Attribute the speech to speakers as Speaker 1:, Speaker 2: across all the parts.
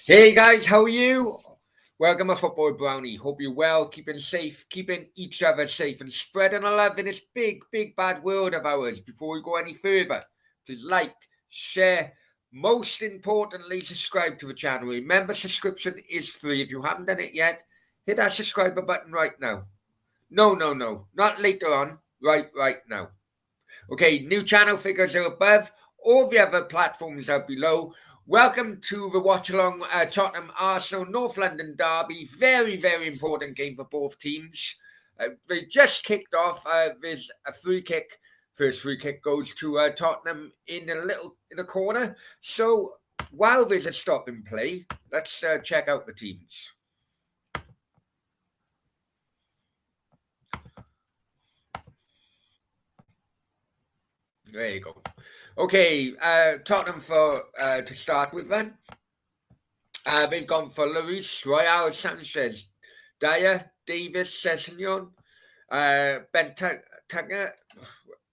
Speaker 1: Hey guys, how are you? Welcome to Football Brownie. Hope you're well, keeping safe, keeping each other safe, and spreading the love in this big bad world of ours. Before we go any further, please like, share, most importantly, subscribe to the channel. Remember, subscription is free. If you haven't done it yet, hit that subscribe button right now. No, not later on. Right now. Okay, new channel figures are above. All the other platforms are below. Welcome to the watch-along Tottenham Arsenal North London derby. Very important game for both teams. They just kicked off. There's a free kick. First free kick goes to Tottenham in the corner. So while there's a stop in play, let's check out the teams. There you go. Okay, Tottenham to start with then. They've gone for Luis, Royal, Sanchez, Dyer, Davis, Sessegnon, Bentancur,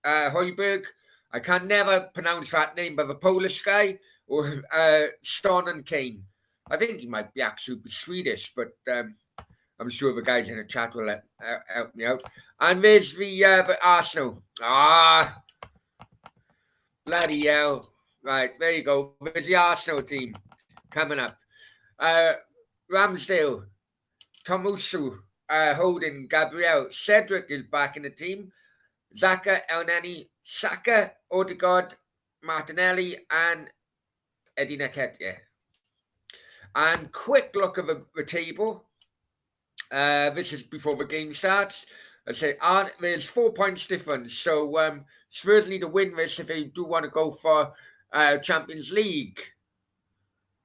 Speaker 1: Højbjerg. I can never pronounce that name, but the Polish guy, or Ston and Kane. I think he might be actually Swedish, but I'm sure the guys in the chat will help me out. And there's the Arsenal. Bloody hell. Right, there you go. There's the Arsenal team coming up. Ramsdale, Tomusu, Holding, Gabriel, Cedric is back in the team. Xhaka, Elneny, Saka, Odegaard, Martinelli, and Eddie Nketiah. And quick look at the table. This is before the game starts. I say there's 4 points difference. So Spurs need to win this if they do want to go for Champions League.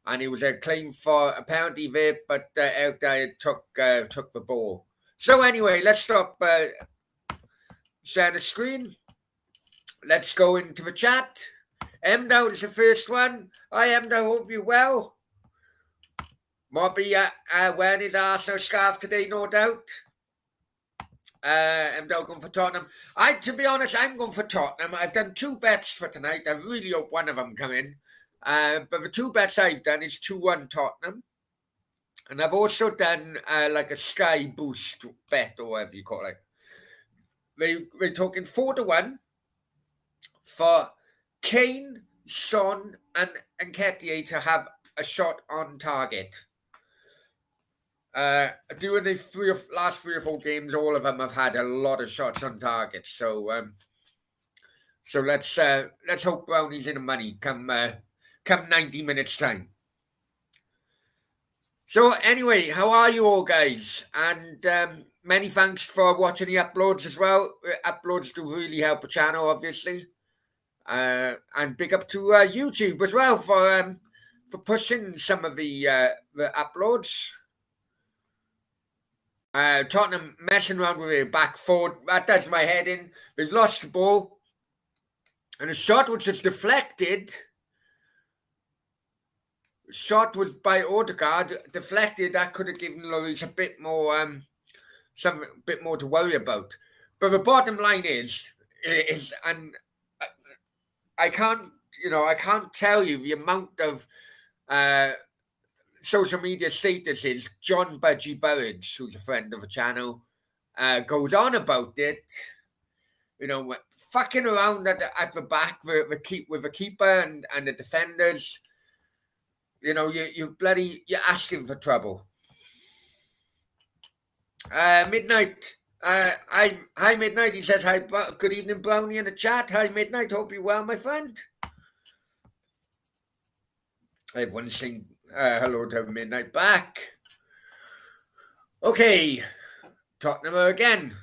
Speaker 1: And it was a claim for a penalty there, but El Dyer took the ball. So anyway, let's stop sharing the screen. Let's go into the chat. Emdo is the first one. Hi Emdo, hope you're well. Mobby wearing his Arsenal scarf today, no doubt. Emdo going for Tottenham. To be honest, I'm going for Tottenham. I've done 2 bets for tonight. I really hope one of them come in. But the 2 bets I've done is 2-1 Tottenham. And I've also done like a Sky Boost bet or whatever you call it. They're talking 4-1 for Kane, Son, and Nketiah to have a shot on target. During the last 3 or 4 games, all of them have had a lot of shots on target. So let's hope Brownie's in the money come 90 minutes time. So anyway, how are you all, guys? And many thanks for watching the uploads as well. Uploads do really help the channel, obviously. And big up to YouTube as well for pushing some of the uploads. Tottenham messing around with their back 4. That does my head in. They've lost the ball. And a shot which is deflected. Shot was by Odegaard, deflected. That could have given Lloris a bit more, a bit more to worry about. But the bottom line is, and I can't tell you the amount of social media statuses. John Budgie Burridge, who's a friend of the channel, goes on about it. Fucking around at the back with the keeper and the defenders. You're asking for trouble. Midnight. Hi, Midnight. He says, hi, good evening, Brownie in the chat. Hi, Midnight. Hope you're well, my friend. Everyone's saying hello to Midnight back. Okay. Tottenham again.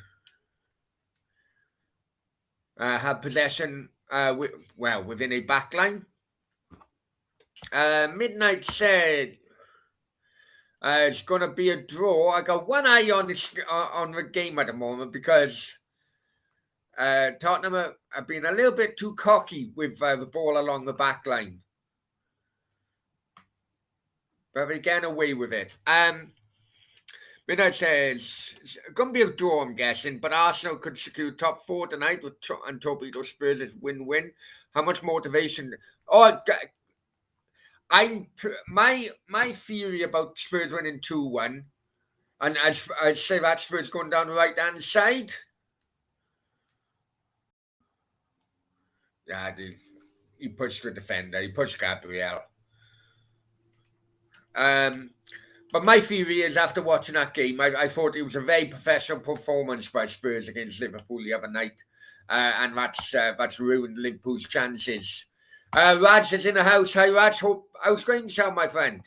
Speaker 1: Have possession, within a back line. Midnight said it's going to be a draw. I got one eye on the game at the moment because Tottenham have been a little bit too cocky with the ball along the back line. But they're getting away with it. Midnight says it's going to be a draw, I'm guessing, but Arsenal could secure top 4 tonight and Torpedo Spurs is win-win. How much motivation? my theory about Spurs winning 2-1, and I say that Spurs going down the right hand side. Yeah, he pushed the defender. He pushed Gabriel. But my theory is, after watching that game, I thought it was a very professional performance by Spurs against Liverpool the other night, and that's ruined Liverpool's chances. Raj is in the house. Hi, Raj. How's things, my friend?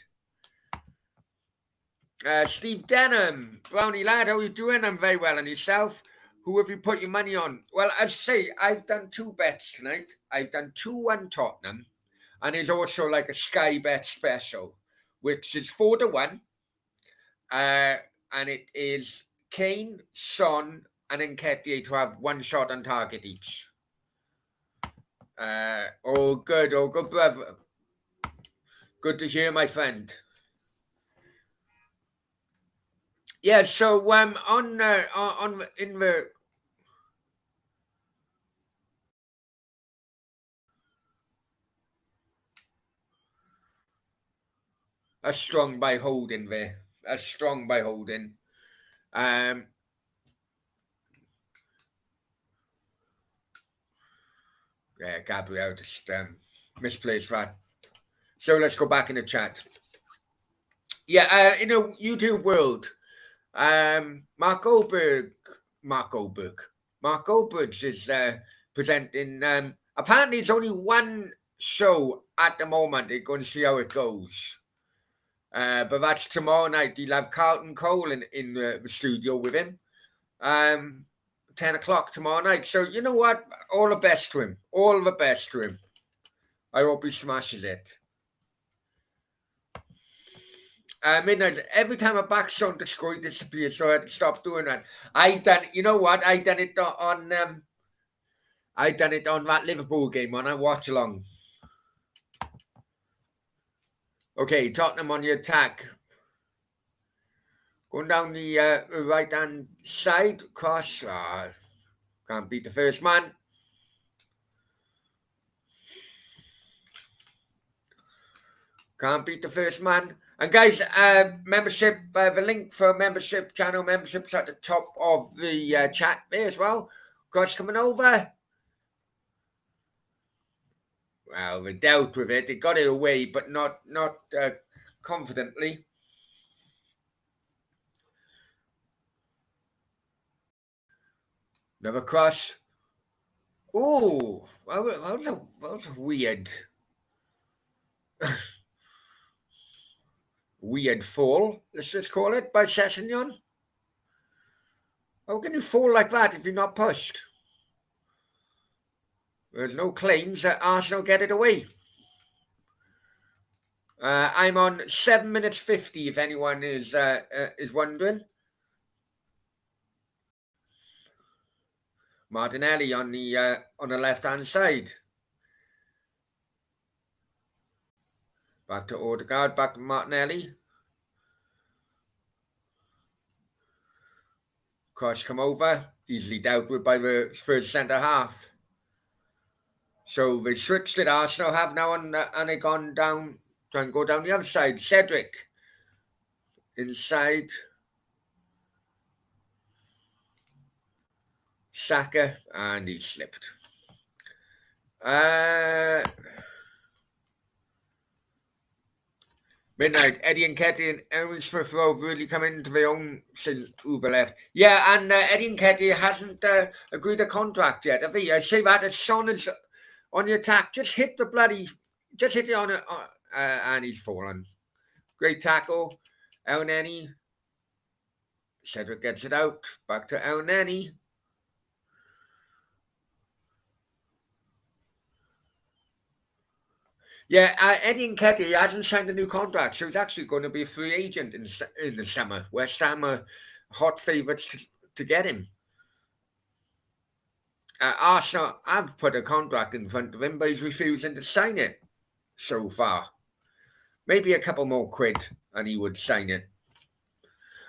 Speaker 1: Steve Denham, Brownie lad, how are you doing? I'm very well, and yourself? Who have you put your money on? Well, as I say, I've done 2 bets tonight. I've done 2-1 Tottenham, and there's also like a Sky Bet special, which is 4-1. And it is Kane, Son, and Nketiah to have 1 shot on target each. Oh, good, brother. Good to hear, my friend. Yeah, so in the a strong by Holding there. A strong by Holding. Yeah, Gabriel just misplaced that. So let's go back in the chat. Yeah, in the YouTube world, Mark Goldberg is presenting. Apparently, it's only 1 show at the moment. They're going to see how it goes. But that's tomorrow night. He'll have Carlton Cole in the studio with him. 10 o'clock tomorrow night. So you know what? All the best to him. All the best to him. I hope he smashes it. Midnight. Every time a back on the score, he disappears. So I had to stop doing that. You know what? I done it on that Liverpool game on a watch along. Okay, Tottenham on the attack. Going down the right hand side, cross. Can't beat the first man. Can't beat the first man. And guys, membership, the link for membership, channel memberships at the top of the chat there as well. Cross coming over. Well, they dealt with it. They got it away, but not confidently. Another cross. Oh, that was a weird, weird fall. Let's just call it by Sessignon. How can you fall like that if you're not pushed? There's no claims that Arsenal get it away. I'm on 7 minutes 50. If anyone is wondering. Martinelli on the left hand side. Back to Odegaard. Back to Martinelli. Cross come over. Easily dealt with by the Spurs centre half. So they switched it. Arsenal have now and they gone down. Try and go down the other side. Cedric inside. Saka, and he slipped. Midnight, Eddie Nketiah and Aaron Smith Rowe really come into their own since Uber left. Yeah, and Eddie Nketiah hasn't agreed a contract yet, have he? I say that as Son is on the attack. Just hit it on it, and he's fallen. Great tackle. El Neni. Cedric gets it out. Back to El Neni. Yeah, Eddie Nketiah hasn't signed a new contract, so he's actually going to be a free agent in the summer. West Ham are hot favourites to get him. Arsenal have put a contract in front of him, but he's refusing to sign it so far. Maybe a couple more quid and he would sign it.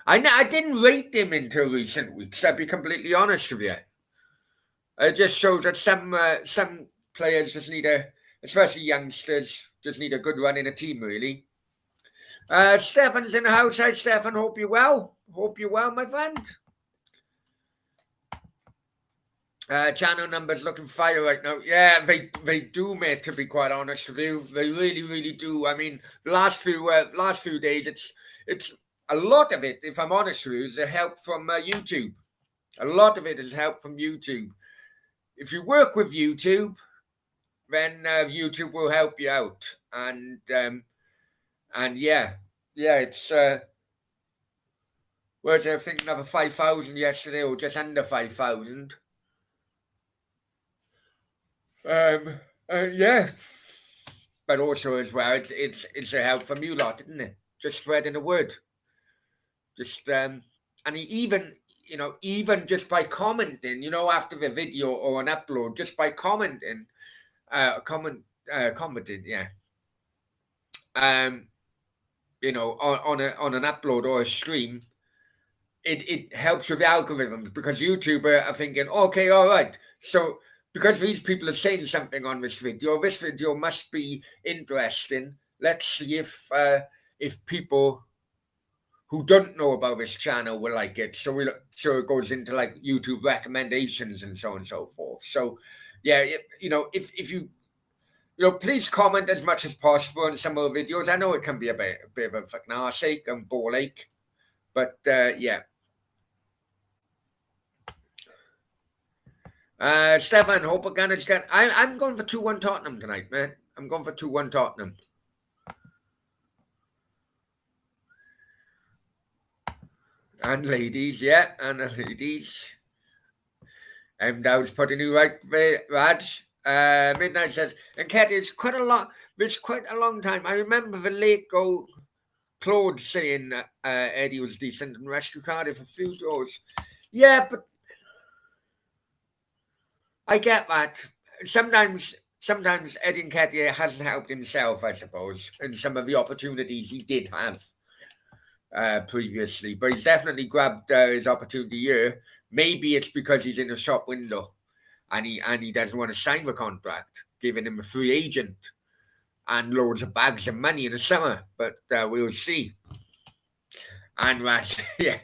Speaker 1: I didn't rate him until recent weeks, I'll be completely honest with you. It just shows that some players just need a especially youngsters, just need a good run in a team, really. Stefan's in the house. Hi, Stefan. Hope you're well. Hope you're well, my friend. Channel numbers looking fire right now. Yeah, they do, mate. To be quite honest with you, they really, really do. I mean, the last few days, it's a lot of it. If I'm honest with you, is the help from YouTube. A lot of it is help from YouTube. If you work with YouTube, then YouTube will help you out. And yeah, it's whereas I think another 5,000 yesterday, or just under 5,000. Yeah, but also as well, it's a help from you lot, isn't it? Just spreading the word. Just and even even just by commenting, after the video or an upload, just by commenting, commenting, yeah. On an upload or a stream, it helps with the algorithms, because YouTube are thinking, okay, all right, so because these people are saying something on this video must be interesting. Let's see if people who don't know about this channel will like it. So it goes into like YouTube recommendations and so on and so forth. So yeah, if you please comment as much as possible on some of the videos. I know it can be a bit of a fucking arse-ache and ball ache, but yeah. Stefan, hope again it's got. I'm going for 2-1 Tottenham tonight, man. I'm going for 2-1 Tottenham. And ladies, yeah, and the ladies. Dowd's putting you right there, Raj. Midnight says, and Kat, it's quite a long time. I remember the late go Claude saying Eddie was decent and rescue Cardiff a few doors. Yeah, but I get that. Sometimes Eddie Nketiah hasn't helped himself, I suppose, in some of the opportunities he did have previously. But he's definitely grabbed his opportunity here. Maybe it's because he's in a shop window and he doesn't want to sign the contract, giving him a free agent and loads of bags of money in the summer. But we'll see. And Rash, yeah.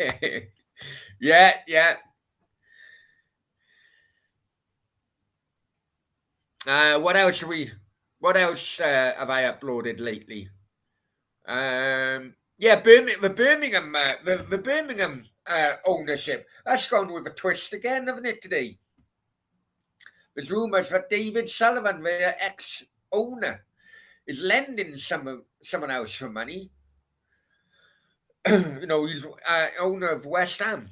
Speaker 1: What else have I uploaded lately? Yeah, the Birmingham ownership. That's gone with a twist again, haven't it, today? There's rumours that David Sullivan, their ex-owner, is lending someone else for money. He's owner of West Ham.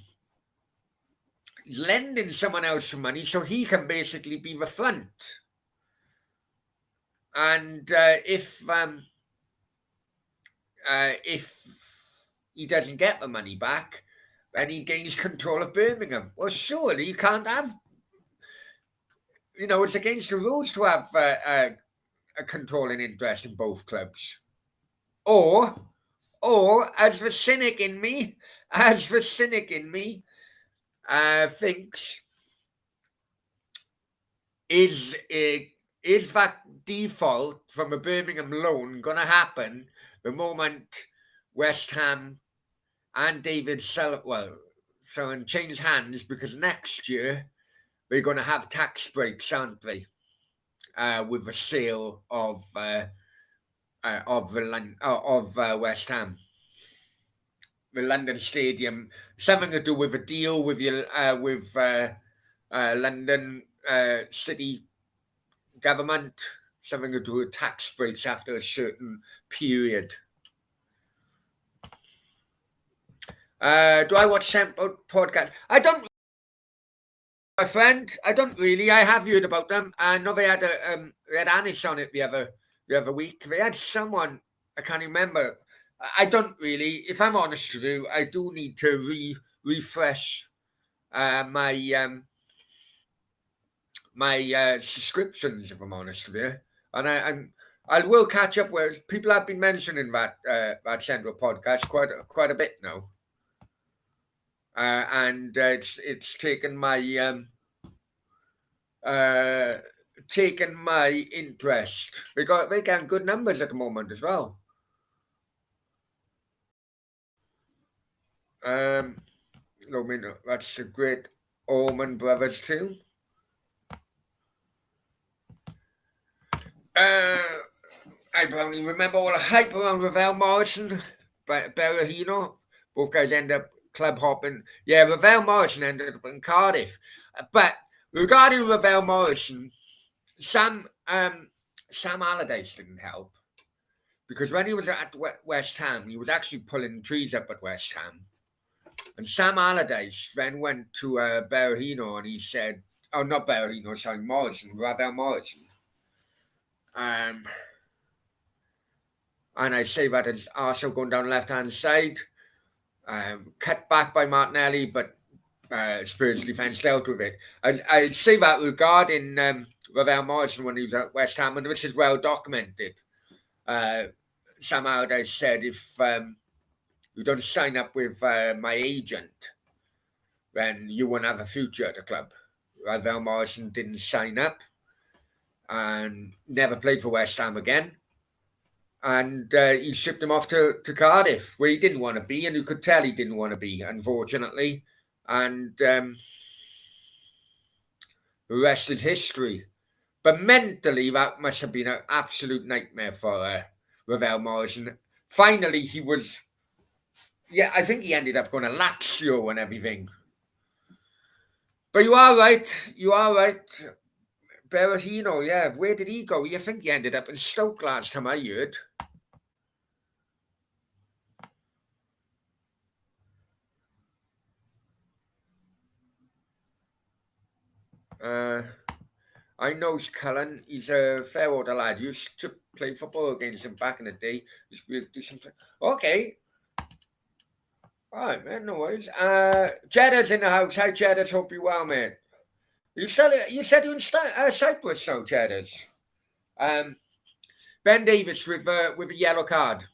Speaker 1: He's lending someone else for money so he can basically be the front. And if he doesn't get the money back, then he gains control of Birmingham. Well, surely you can't have. It's against the rules to have a controlling interest in both clubs. Or as the cynic in me thinks, is that default from a Birmingham loan going to happen the moment West Ham and David Sullivan change hands? Because next year they're going to have tax breaks, aren't they? With the sale of West Ham, the London Stadium, something to do with a deal with London city government, something to do with tax breaks after a certain period. Do I watch sample podcasts? I don't, my friend. I don't really. I have heard about them. I know they had Anis on it the other week. They had someone, I can't remember. I don't really. If I'm honest with you, I do need to refresh my subscriptions, if I'm honest with you. And I will catch up with people have been mentioning that Central podcast quite a bit now. And it's taken my taken my interest. They got good numbers at the moment as well. I mean, that's a great Allman Brothers too. I only remember all the hype around Ravel Morrison, Berahino. Both guys end up club hopping. Yeah, Ravel Morrison ended up in Cardiff. But regarding Ravel Morrison, Sam Allardyce didn't help because when he was at West Ham, he was actually pulling trees up at West Ham. And Sam Allardyce then went to Berahino and he said, "Oh, not Berahino, sorry, Morrison, Ravel Morrison." Um, and I say that as Arsenal going down the left-hand side, cut back by Martinelli, but Spurs defence dealt with it. I say that regarding Ravel Morrison when he was at West Ham, and this is well documented. Sam Allardyce said, if you don't sign up with my agent, then you won't have a future at the club. Ravel Morrison didn't sign up and never played for West Ham again. And he shipped him off to Cardiff, where he didn't want to be, and you could tell he didn't want to be, unfortunately. And the rest is history. But mentally, that must have been an absolute nightmare for Ravel Morrison. Finally, he was... Yeah, I think he ended up going to Lazio and everything. But you are right. You are right. Berahino, yeah. Where did he go? You think he ended up in Stoke last time I heard. I know Cullen. He's a fair older lad. Used to play football against him back in the day. Used to do some. Okay. All right, man. No worries. Cheddar's in the house. Hi, Cheddar's. Hope you're well, mate. You said you're in Cyprus, so Cheddar's. Ben Davis with a yellow card.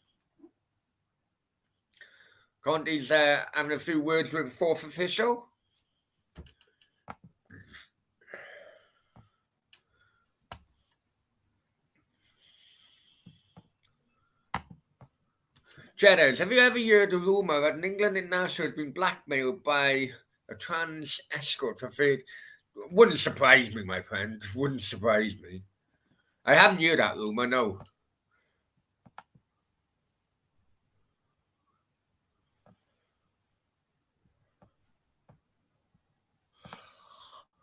Speaker 1: Conte's having a few words with the fourth official. Cheddars, have you ever heard the rumour that an England international has been blackmailed by a trans escort for food? Wouldn't surprise me, my friend. Wouldn't surprise me. I haven't heard that rumour, no.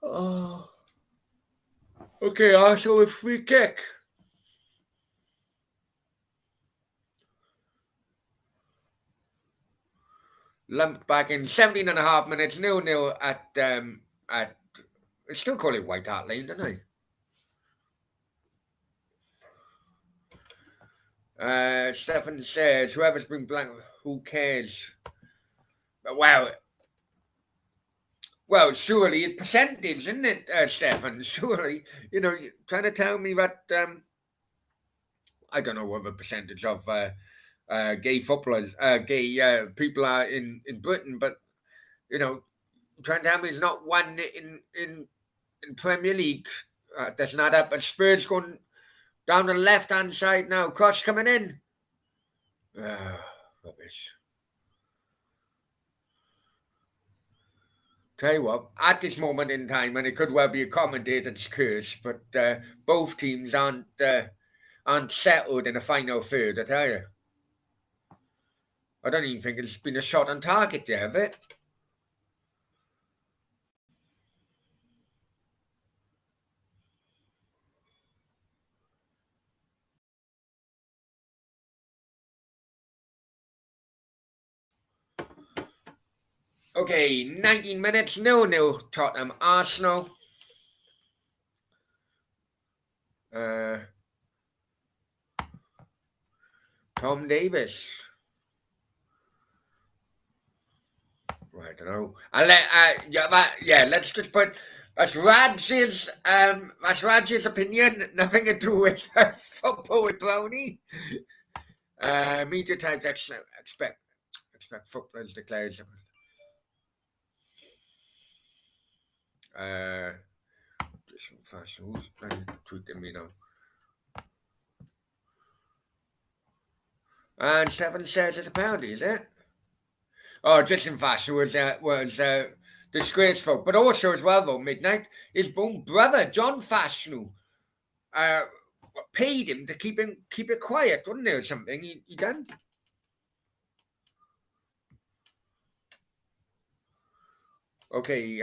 Speaker 1: Oh. Okay, Arsenal with free kick. Lumped back in 17 and a half minutes, 0-0 at I still call it White Hart Lane, don't I? Stefan says, whoever's been black, who cares? Well, surely it's percentage, isn't it, Stefan? Surely, you're trying to tell me that I don't know what the percentage of gay footballers, gay people are in Britain, but trying to tell me there's not one in Premier League. Doesn't add up. But Spurs going down the left hand side now. Cross coming in. Rubbish. Tell you what, at this moment in time, and it could well be a commentator's curse, but both teams aren't settled in a final third, I tell you. I don't even think it's been a shot on target yet, have it? Okay, 19 minutes, 0-0 Tottenham, Arsenal. Tom Davis. I don't know. Let's just put that's Raj's opinion. Nothing to do with football with Brownie. Media Times expect footballers declare Fashion. Who's tweeting me now? And Stefan says it's a penalty, is it? Oh, just in fashion was disgraceful. But also as well though, Midnight, his own brother, John Fashanu, uh, paid him to keep it quiet, wasn't there, or something? He done. Okay,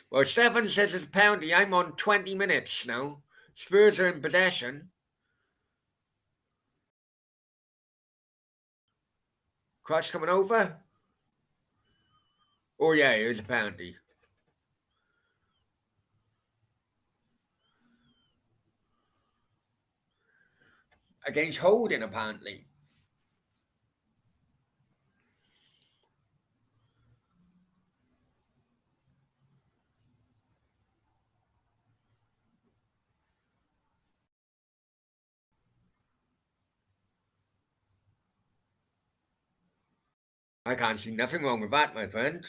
Speaker 1: well, Stefan says it's a penalty. I'm on 20 minutes now. Spurs are in possession. Cross coming over. Oh, yeah, it was a penalty. Against Holding, apparently. I can't see nothing wrong with that, my friend.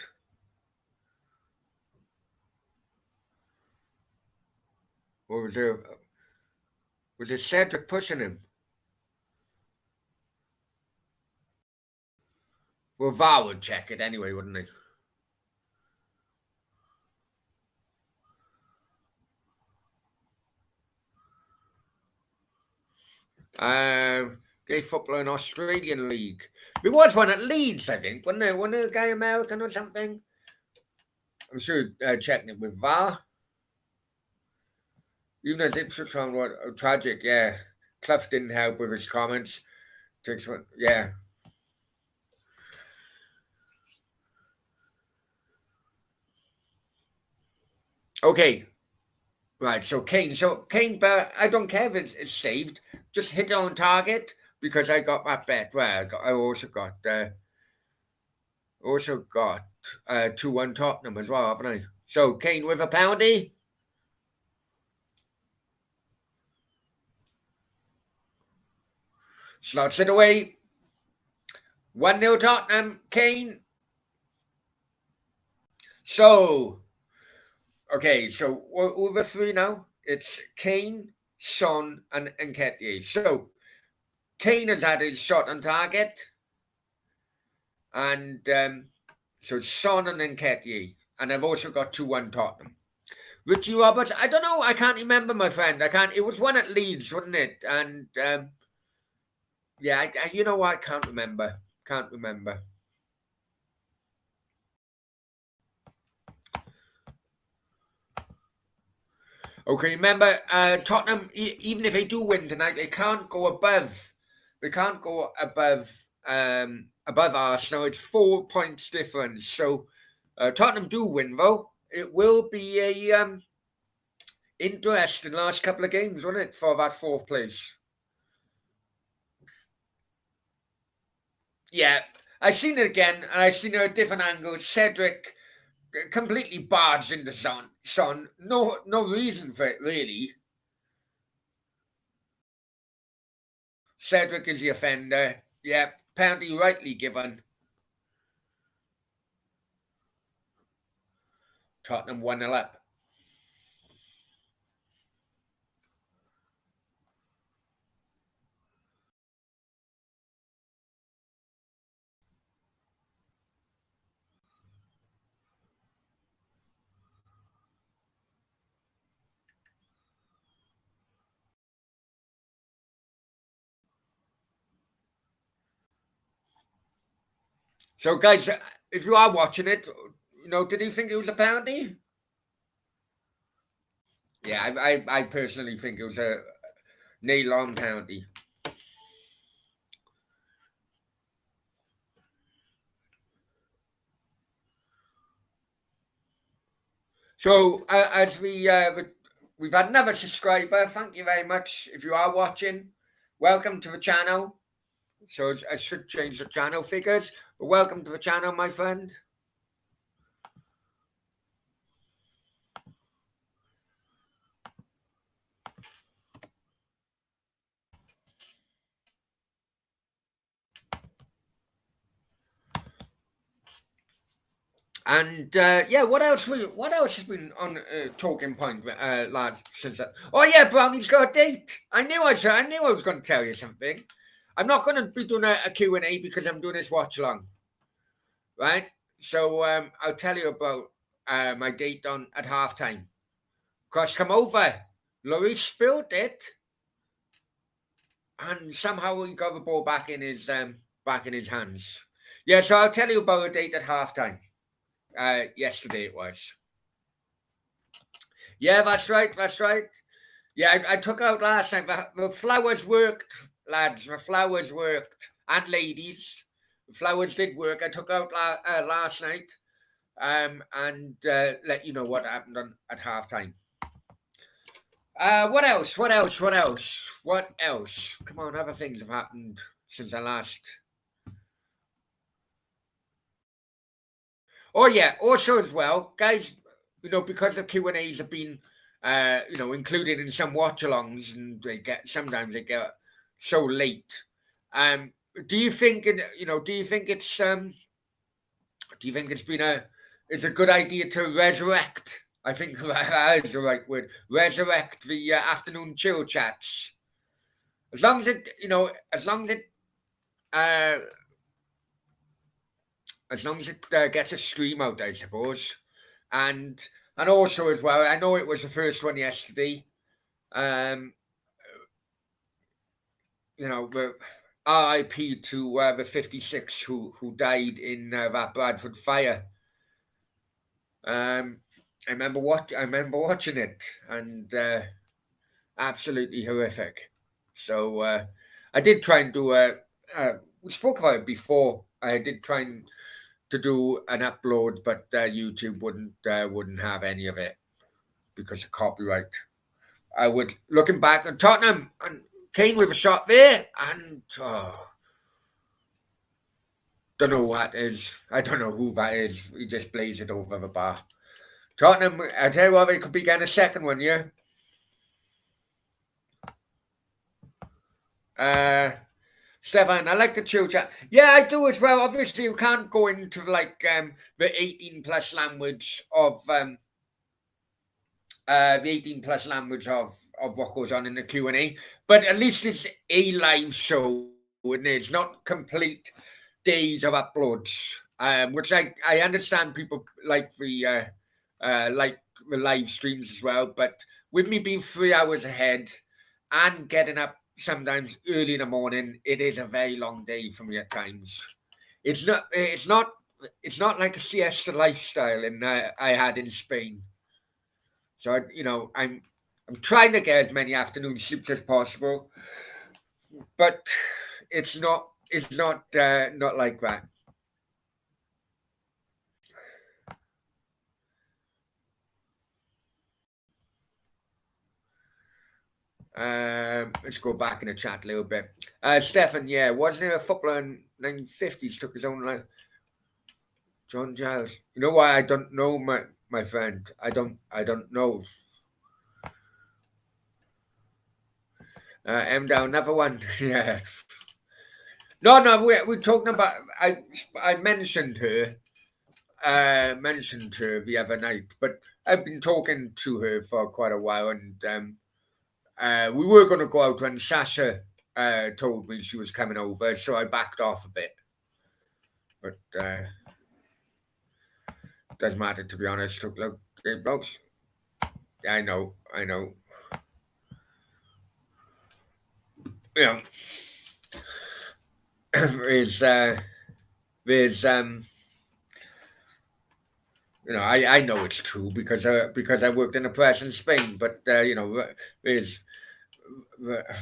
Speaker 1: Or was it Cedric pushing him? Well, VAR would check it anyway, wouldn't he? Gay football in Australian League. There was one at Leeds, I think, wasn't there? Wasn't there a guy American or something? I'm sure checking it with VAR. Even as Ipswich found what tragic, yeah. Clough didn't help with his comments. Yeah. Okay. Right. So Kane, but I don't care if it's saved. Just hit on target because I got that bet. Well, I also got 2-1 Tottenham as well, haven't I? So Kane with a penalty. Slots it away. 1-0 Tottenham. Kane. So, okay, so we're over three now. It's Kane, Son, and Nketiah. So, Kane has had his shot on target. And so Son and Nketiah. And I've also got 2-1 Tottenham. Richie Roberts, I don't know. I can't remember, my friend. I can't. It was one at Leeds, wasn't it? And yeah, you know what? I can't remember. Can't remember. Okay, remember, Tottenham, even if they do win tonight, they can't go above. They can't go above Arsenal. It's 4 points difference. So Tottenham do win, though. It will be a interesting last couple of games, won't it, for that fourth place? Yeah, I've seen it again, and I've seen it at different angles. Cedric completely barged into Son. No reason for it, really. Cedric is the offender. Yeah, penalty rightly given. Tottenham 1-0 up. So, guys, if you are watching it, did you think it was a penalty? Yeah, I personally think it was a nail-on penalty. So, as we've had another subscriber, thank you very much. If you are watching, welcome to the channel. So, I should change the channel figures, but welcome to the channel, my friend. And yeah, what else? What else has been on talking point, lads? Since that? Oh yeah, Brownie's got a date. I knew I knew I was going to tell you something. I'm not going to be doing a Q&A because I'm doing this watch along, right? So I'll tell you about my date on at halftime. Cross come over. Laurie spilled it, and somehow he got the ball back in his hands. Yeah, so I'll tell you about a date at halftime. Yesterday it was. Yeah, that's right. That's right. Yeah, I took out last time. The flowers worked, lads. The flowers worked, and ladies. The flowers did work. I took out last night, and let you know what happened at halftime. What else? What else? What else? What else? Come on, other things have happened since I last. Oh yeah. Also as well, guys. Because the Q&As have been, included in some watch-alongs, and sometimes they get so late. Do you think? Do you think it's been it's a good idea to resurrect? I think that is the right word. Resurrect the afternoon chill chats. As long as it, uh, as long as it gets a stream out, I suppose, and also as well, I know it was the first one yesterday. Um, the RIP to the 56 who died in that Bradford fire. I remember watching it, and absolutely horrific. So I did try and do we spoke about it before. I did try and to do an upload, but YouTube wouldn't have any of it because of copyright. I would looking back at Tottenham and Kane with a shot there, and don't know what is. I don't know who that is. He just blazed it over the bar. Tottenham, I tell you what, they could be getting a second one, yeah. Stefan, I like the chill chat. Yeah, I do as well. Obviously, you can't go into like the 18 plus language of the 18 plus language of what goes on in the Q&A, but at least it's a live show, and it's not complete days of uploads. Which I understand people like the live streams as well, but with me being 3 hours ahead and getting up sometimes early in the morning, it is a very long day for me at times. It's not. It's not. It's not like a siesta lifestyle I had in Spain. So I'm trying to get as many afternoon sleeps as possible, but it's not. It's not like that. Let's go back in the chat a little bit. Stefan, yeah, wasn't there a footballer in 1950s took his own life? John Giles. You know why I don't know, my friend. I don't know. M down, another one. Yeah. No, we're talking about. I mentioned her the other night, but I've been talking to her for quite a while, and we were going to go out when Sasha told me she was coming over, so I backed off a bit. But doesn't matter, to be honest. Look, blokes. I know. You know, there's I know it's true because I worked in a press in Spain, but there's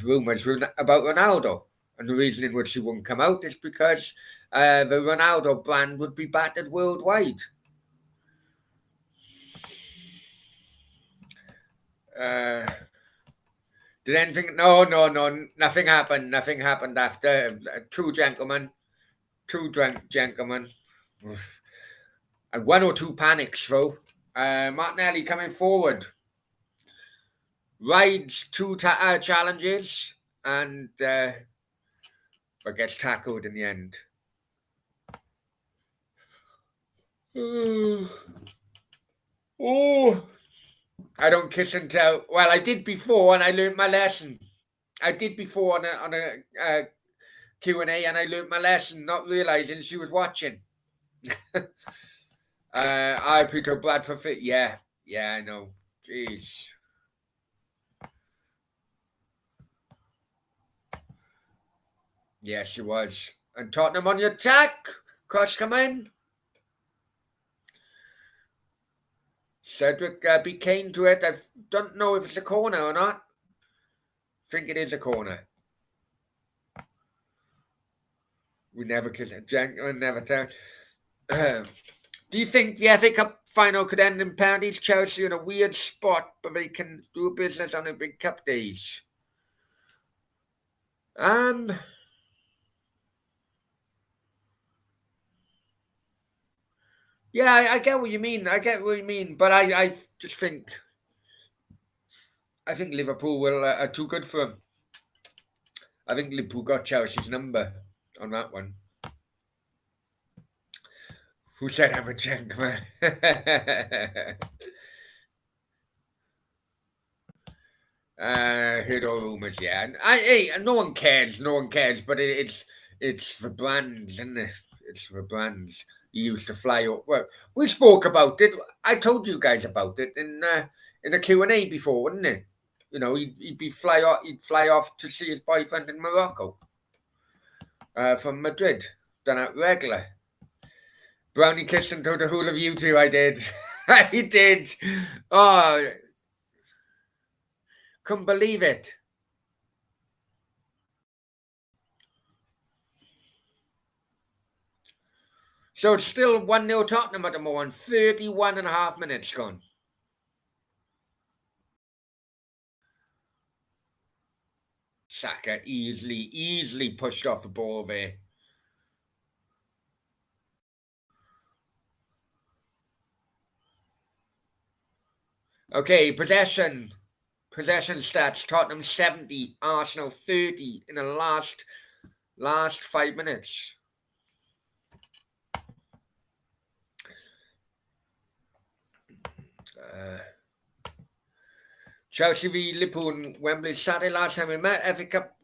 Speaker 1: rumors about Ronaldo, and the reason in which he wouldn't come out is because the Ronaldo brand would be battered worldwide. Did anything? No, nothing happened. Nothing happened after. Two drunk gentlemen, and one or two panics though. Martinelli coming forward, rides two challenges, and but gets tackled in the end. Oh, I don't kiss and tell. Well, I did before, and I learned my lesson. I did before on a Q&A, and I learned my lesson, not realizing she was watching. I put her blood for fit. Yeah, I know. Jeez. Yeah, she was. And Tottenham on the attack. Cross come in. Cedric beat Kane to it. I don't know if it's a corner or not. Think it is a corner. We never kiss it. Gentlemen never tell. Do you think the FA Cup final could end in penalties? Chelsea in a weird spot, but they can do business on the big cup days. Yeah, I get what you mean. But I just think Liverpool will are too good for them. I think Liverpool got Chelsea's number on that one. Who said I'm a gentleman? Heard all rumours, yeah. And no one cares. No one cares. But it's for brands, isn't it? It's for brands. He used to fly up. Well, we spoke about it. I told you guys about it in a Q&A before, wouldn't it? You know, he'd fly off to see his boyfriend in Morocco from Madrid. Done it regular. Brownie kissing to the whole of you two. I did. I did. Oh, couldn't believe it. So it's still 1-0 Tottenham at the moment. 31 and a half minutes gone. Saka easily pushed off the ball there. Okay, possession stats. Tottenham 70, Arsenal 30 in the last 5 minutes. Chelsea v Liverpool and Wembley Saturday last time we met. FA Cup.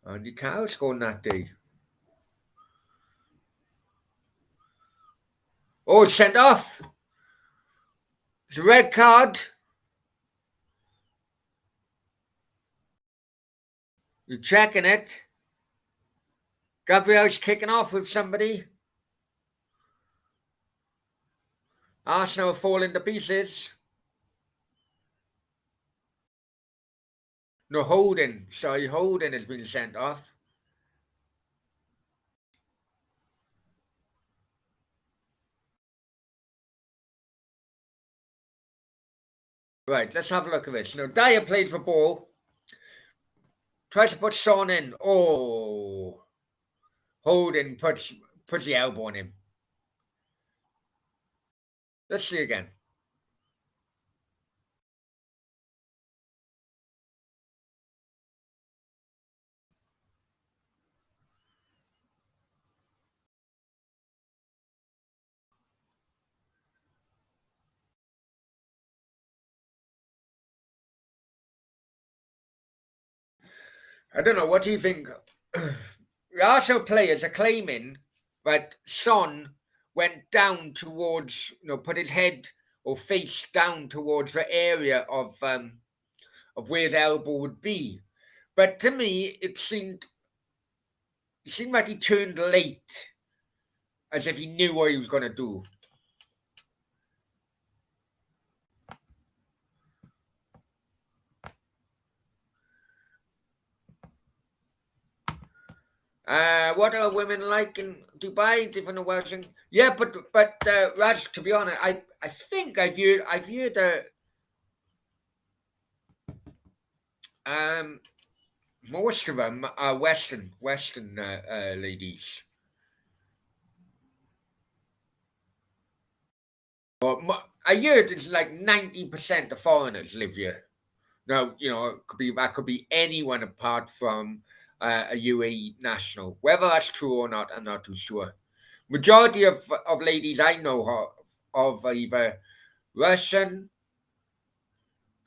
Speaker 1: Andy Carroll scored that day. Oh, it's sent off. It's a red card. You're checking it. Gabriel's kicking off with somebody. Arsenal falling to pieces. No, Holden. Sorry, Holden has been sent off. Right, let's have a look at this. Now, Dyer played for ball. Tries to put Son in. Oh. Holden puts the elbow on him. Let's see again. I don't know. What do you think? The Arsenal players are claiming that Son went down towards, put his head or face down towards the area of where his elbow would be. But to me, it seemed like he turned late, as if he knew what he was going to do. What are women like in Dubai? Different Washington? Yeah, but Raj, to be honest, I think I've heard most of them are Western ladies. I heard it's like 90% of foreigners live here. Now, it could be anyone apart from a UAE national. Whether that's true or not, I'm not too sure. Majority of ladies I know of are either Russian,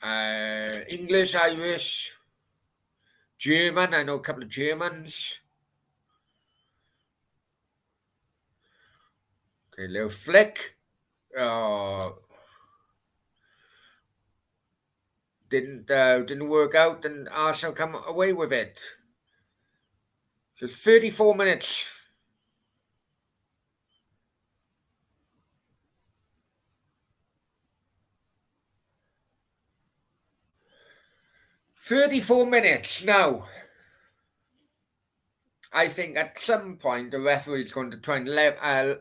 Speaker 1: English, Irish, German. I know a couple of Germans. Okay, little flick. Didn't work out, and Arsenal come away with it. So 34 minutes. Now. I think at some point the referee is going to try and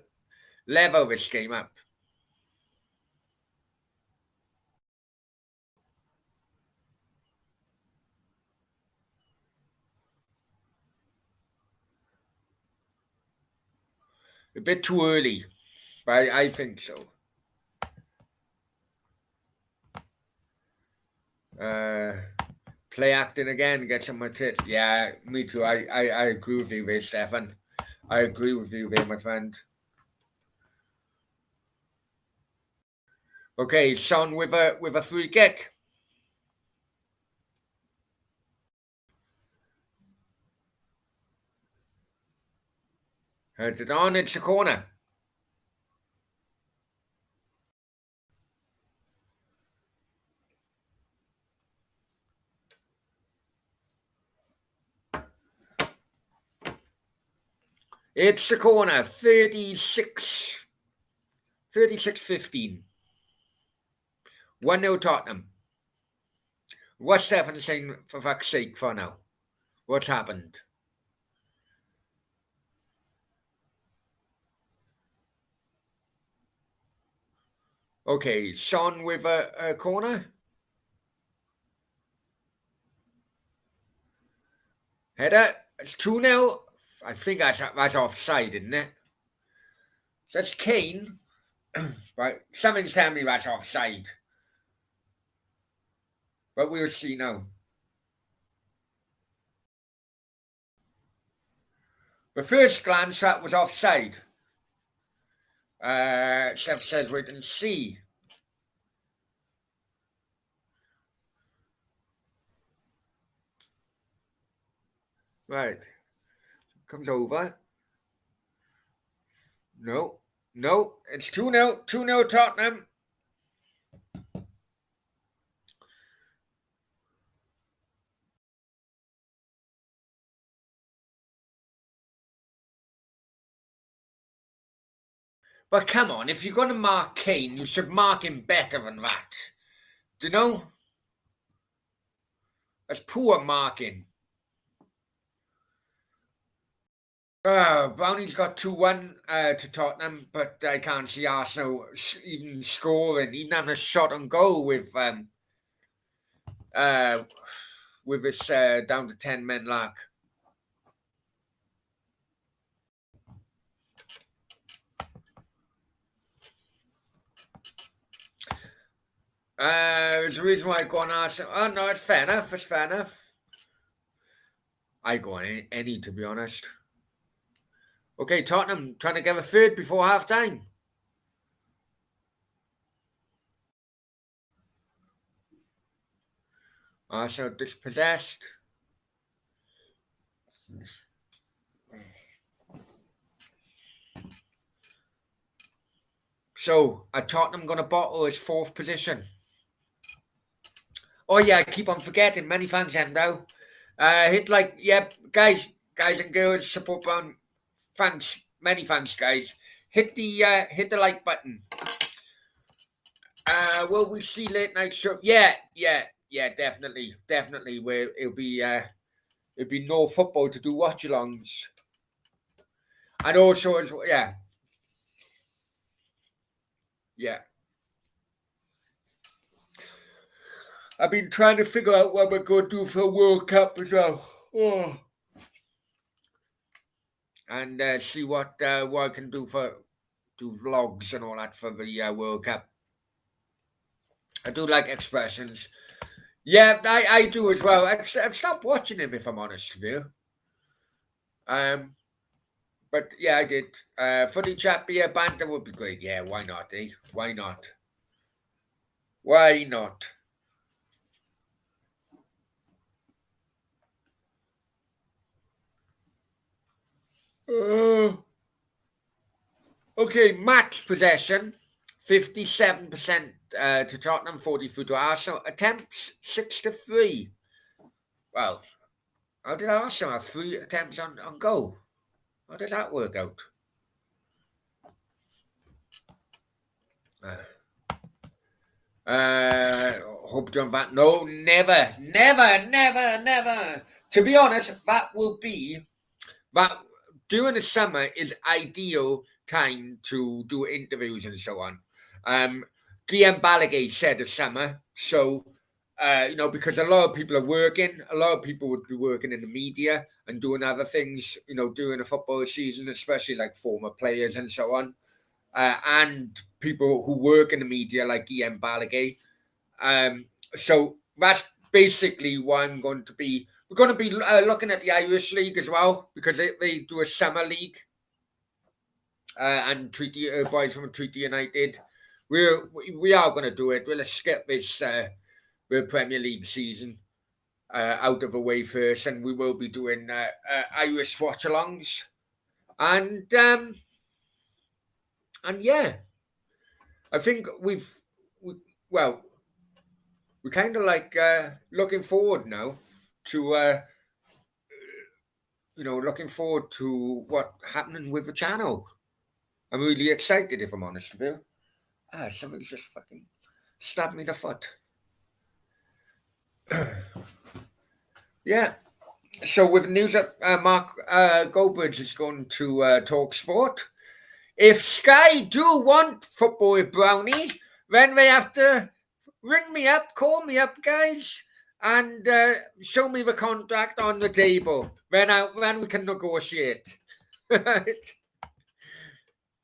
Speaker 1: level this game up. A bit too early, but I think so. Play acting again, get some tits. Yeah, me too. I agree with you there, Stefan. I agree with you there, my friend. Okay, Son with a free kick. Heard it on, it's a corner. It's a corner, 36-15. 1-0 Tottenham. What's Stefan saying, for fuck's sake, for now? What's happened? Okay, Son with a corner. Header, it's 2-0. I think that's offside, isn't it? So that's Kane. Right, something's telling me that's offside. But we'll see now. The first glance, that was offside. Steph says wait and see. Right. Comes over. No. It's 2-0. 2-0 Tottenham. But come on, if you're going to mark Kane, you should mark him better than that. Do you know? That's poor marking. Brownie's got 2-1 to Tottenham, but I can't see Arsenal even scoring, even having a shot on goal with this down to 10 men lack. There's a reason why I go on Arsenal. Oh no, it's fair enough. I go on any to be honest. Okay, Tottenham trying to get a third before half time. Arsenal dispossessed. So, are Tottenham going to bottle his fourth position? Oh yeah, I keep on forgetting. Many fans have now. Hit like, guys and girls, support Brown. Thanks, many thanks, guys. Hit the like button. Will we see late night show? Yeah, definitely. Where it'll be no football to do watch-alongs, and also as well, yeah. I've been trying to figure out what we're going to do for World Cup as well. Oh. And see what I can do vlogs and all that for the World Cup. I do like expressions. Yeah, I do as well. I've stopped watching him, if I'm honest with you. But yeah, I did. Footy chat beer banter would be great. Yeah, why not, eh? Why not? Why not? Uh, okay, match possession 57% to Tottenham, 43 to Arsenal. Attempts 6-3. Well, how did Arsenal have 3 attempts on goal? How did that work out? Uh, hope on that. No, never, never, never, never. To be honest, that will be that during the summer is ideal time to do interviews and so on. Guillaume Balaguer said the summer, so because a lot of people are working, a lot of people would be working in the media and doing other things, during the football season, especially like former players and so on, and people who work in the media like Guillaume Balaguer. So that's basically what I'm going to be. We're going to be looking at the Irish League as well because they do a summer league, and Treaty boys from Treaty United. We are going to do it. We'll skip this the Premier League season out of the way first, and we will be doing Irish watchalongs, and yeah, I think well, we're kind of like looking forward now to looking forward to what happening with the channel. I'm really excited, if I'm honest with you. Somebody just fucking stabbed me in the foot. Yeah. So with news that Mark Goldbridge is going to talk sport. If Sky do want football with Brownie, then they have to ring me up, call me up, guys, and show me the contract on the table. Then we can negotiate.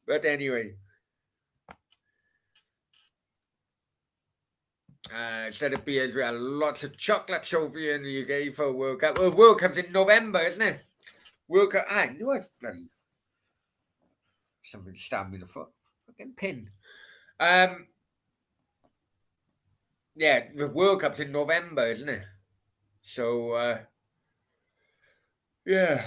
Speaker 1: But anyway, said it be as well. Lots of chocolates over here in the UK for World Cup. Well, World Cup's in November, isn't it? World Cup. I knew I bloody something stabbed me in the foot. Fucking pin. Um, yeah, the World Cup's in November, isn't it? So yeah.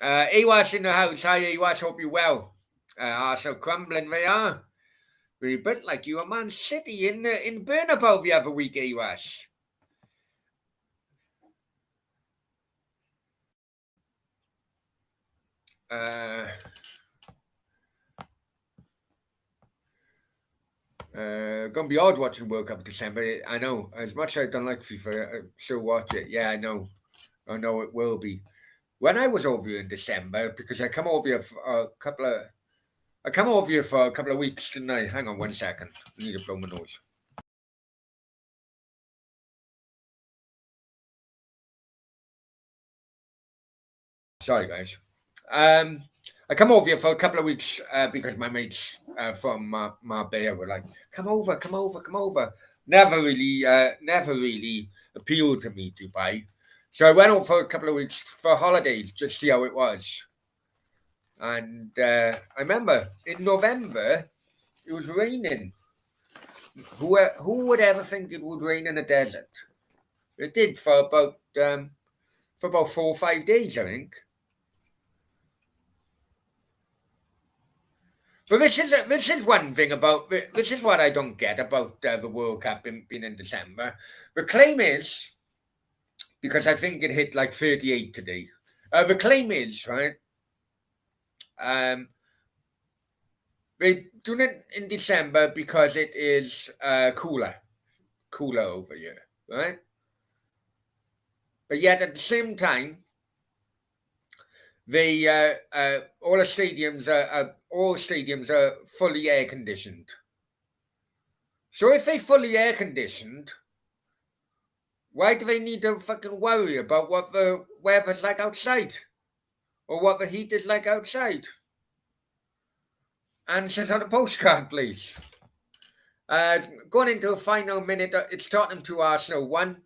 Speaker 1: Awas in the house. Hi, Awas. Hope you're well. Arsenal crumbling they are. We're a bit like you, a Man City in Bernabeu the other week, Awas. Gonna be odd watching World Cup in December. I know. As much as I don't like FIFA, I still watch it. Yeah, I know. I know it will be. When I was over here in December, because I come over here for a couple of, I come over here for a couple of weeks, didn't I? Hang on 1 second. I need to blow my nose. Sorry, guys. I come over here for a couple of weeks because my mates from Marbella were like, "Come over, come over, come over." Never really appealed to me, Dubai. So I went over for a couple of weeks for holidays, just see how it was. And I remember in November it was raining. Who would ever think it would rain in a desert? It did for about 4 or 5 days, I think. So this is one thing about this is what I don't get about the World Cup being in December. The claim is because I think it hit like 38 today. The claim is right. Um, they do it in December because it is cooler over here, right? But yet at the same time, they all stadiums are fully air conditioned. So if they fully air conditioned, why do they need to fucking worry about what the weather's like outside or what the heat is like outside? Answers on a postcard, please. Going into a final minute, it's Tottenham 2, Arsenal 1.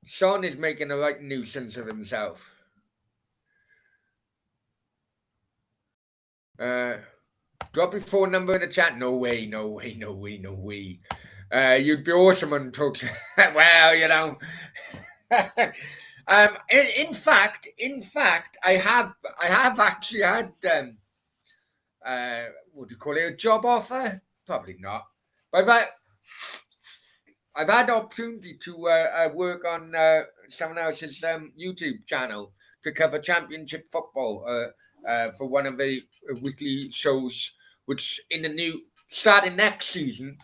Speaker 1: Son is making a right nuisance of himself. Drop your phone number in the chat. No way, no way, no way, no way. You'd be awesome on talks. Well, you know. In fact, I have actually had what do you call it? A job offer? Probably not. But I've had the opportunity to work on someone else's YouTube channel to cover championship football for one of the weekly shows, which in the new starting next season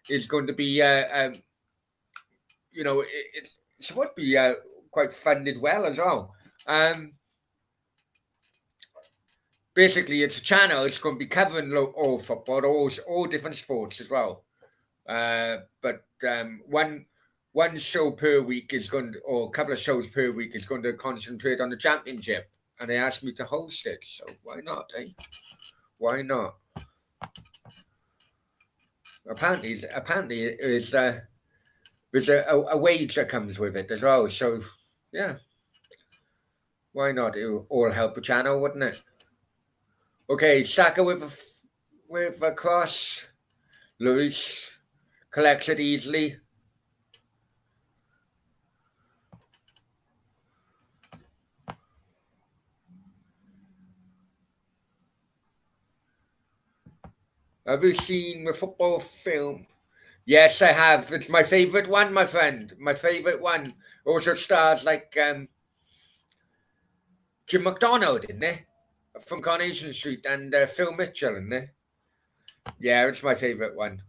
Speaker 1: is going to be, it's supposed to be quite funded well as well. Basically, it's a channel. It's going to be covering all football, all different sports as well. But one show per week is going to, or a couple of shows per week is going to concentrate on the championship, and they asked me to host it. So why not? Eh? Why not? Apparently, there's a wage that comes with it as well. So yeah, why not? It will all help the channel, wouldn't it? Okay, Saka with a cross. Luis collects it easily. Have you seen the football film? Yes, I have. It's my favorite one, my friend. My favorite one. Also stars like Jim McDonald, isn't it? From Coronation Street, and Phil Mitchell, isn't it? Yeah, it's my favorite one.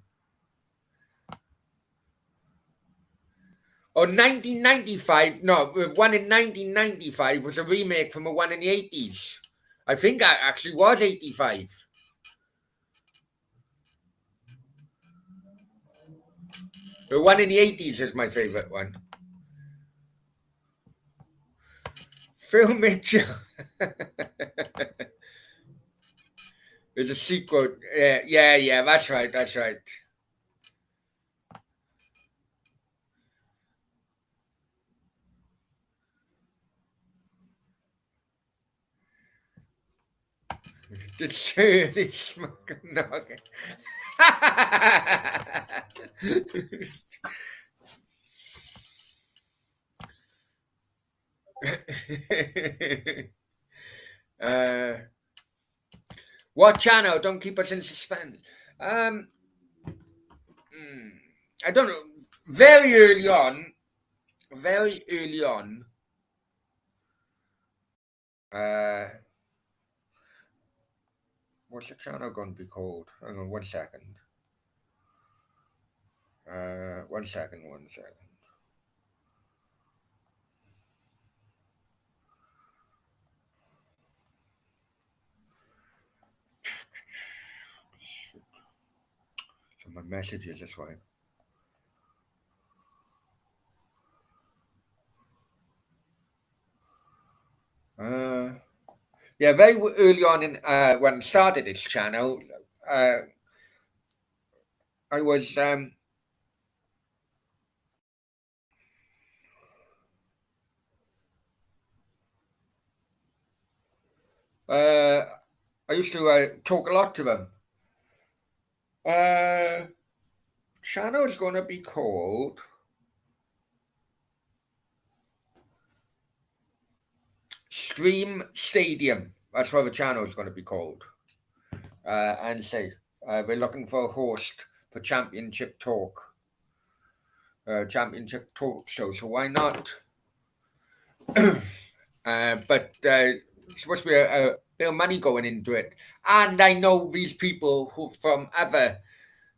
Speaker 1: Oh, 1995. No, the one in 1995 was a remake from a one in the 80s. I think that actually was 85. The one in the 80s is my favorite one. Phil Mitchell. There's a sequel. Yeah, that's right, that's right. The dirty smoking nugget. uh, what channel? Don't keep us in suspense. I don't know. Very early on, what's the channel going to be called? Hang on 1 second. 1 second. So my messages this way. Yeah, very early on in when I started this channel, I was I used to talk a lot to them. Channel is going to be called Stream Stadium. That's what the channel is going to be called. And say we're looking for a host for Championship Talk. Championship Talk show. So why not? But it's supposed to be a bit of money going into it, and I know these people who from my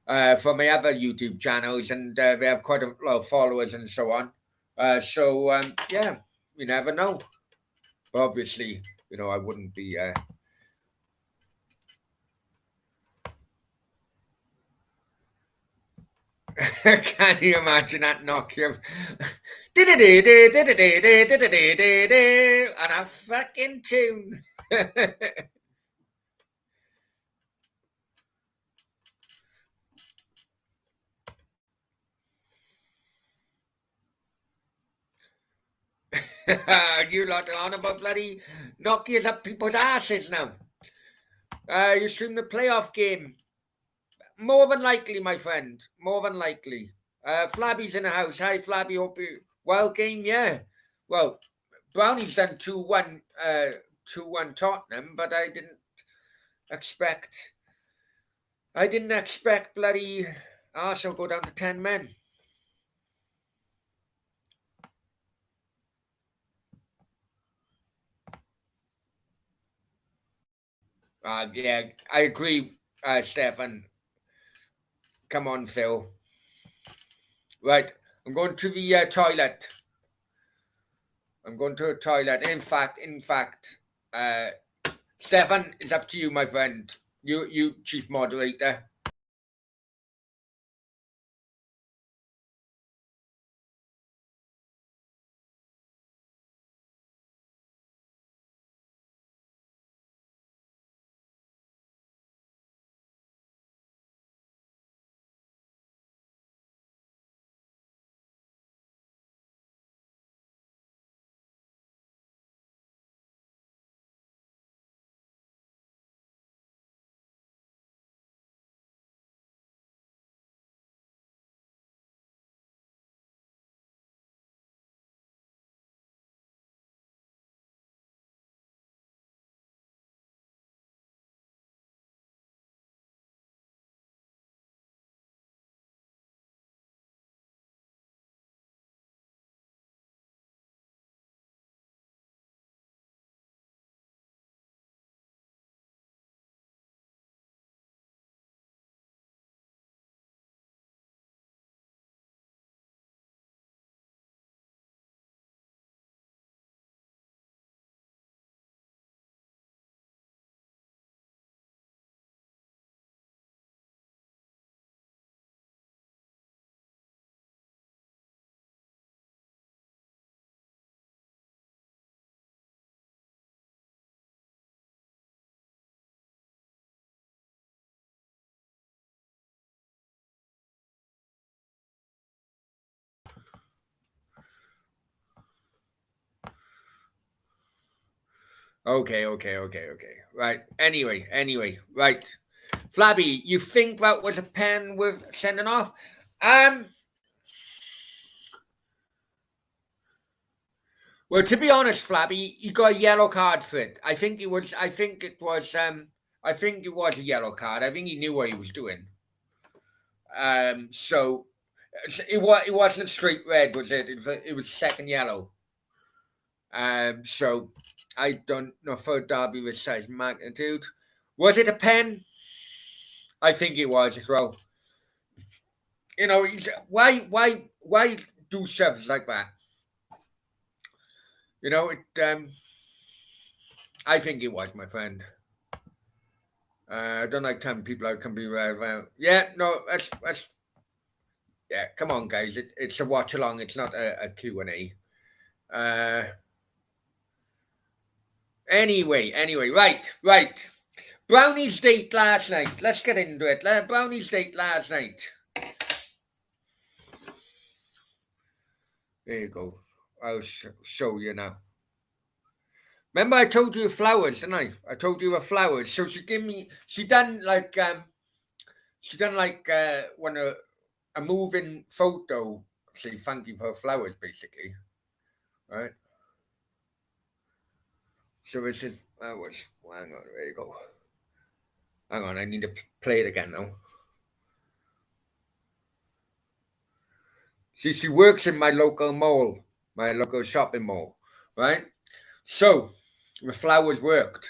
Speaker 1: other YouTube channels, and they have quite a lot of followers and so on. Yeah, you never know. But obviously, I wouldn't be. Can you imagine that Nokia? On a fucking tune. You lot are on about bloody Nokia's up people's asses now. You stream the playoff game. More than likely, my friend. More than likely. Flabby's in the house. Hi, Flabby. Hope you well game. Yeah. Well, Brownie's done 2-1. 2-1 Tottenham, but expect. I didn't expect bloody Arsenal go down to 10 men. Yeah, I agree, Stefan. Come on, Phil. Right, I'm going to the toilet. I'm going to the toilet. In fact, uh, Stefan, it's up to you, my friend. You, chief moderator. Okay. Right. Anyway. Right. Flabby, you think that was a pen with sending off? Um. Well, to be honest, Flabby, you got a yellow card for it. I think it was. I think it was. I think it was a yellow card. I think he knew what he was doing. So it wasn't straight red, was it? It was second yellow. So I don't know for Derby with size magnitude. Was it a pen? I think it was as well. Why do shoves like that? I think it was, my friend. I don't like telling people I can be right about. Yeah, no, that's yeah. Come on, guys. It's a watch along. It's not a Q&A. Anyway, right. Brownie's date last night. Let's get into it. Brownie's date last night. There you go. I'll show you now. Remember, I told you flowers, didn't I? I told you flowers. So she done like when a moving photo. Say thank you for flowers, basically, right? So it said flowers. Hang on, there you go. Hang on, I need to play it again now. See, she works in my local mall, my local shopping mall, right? So the flowers worked.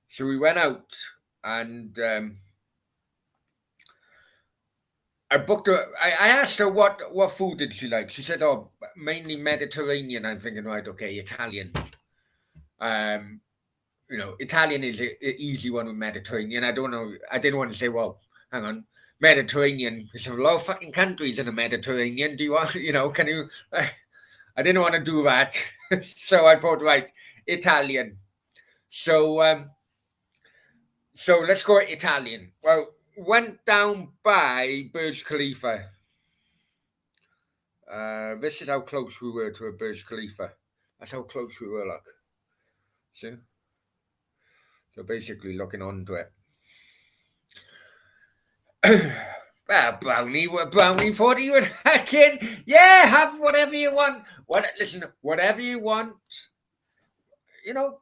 Speaker 1: So we went out and I booked her. I asked her what food did she like. She said, "Oh, mainly Mediterranean." I'm thinking, right, okay, Italian. Um, Italian is an easy one with Mediterranean. I don't know. I didn't want to say, well, hang on, Mediterranean. There's a lot of fucking countries in the Mediterranean. Do you want, can you? I didn't want to do that, so I thought, right, Italian. So, so let's go Italian. Well, went down by Burj Khalifa. This is how close we were to a Burj Khalifa. That's how close we were, like. See? So basically looking onto it. Brownie thought he would fucking, yeah, have whatever you want. Listen, whatever you want, you know,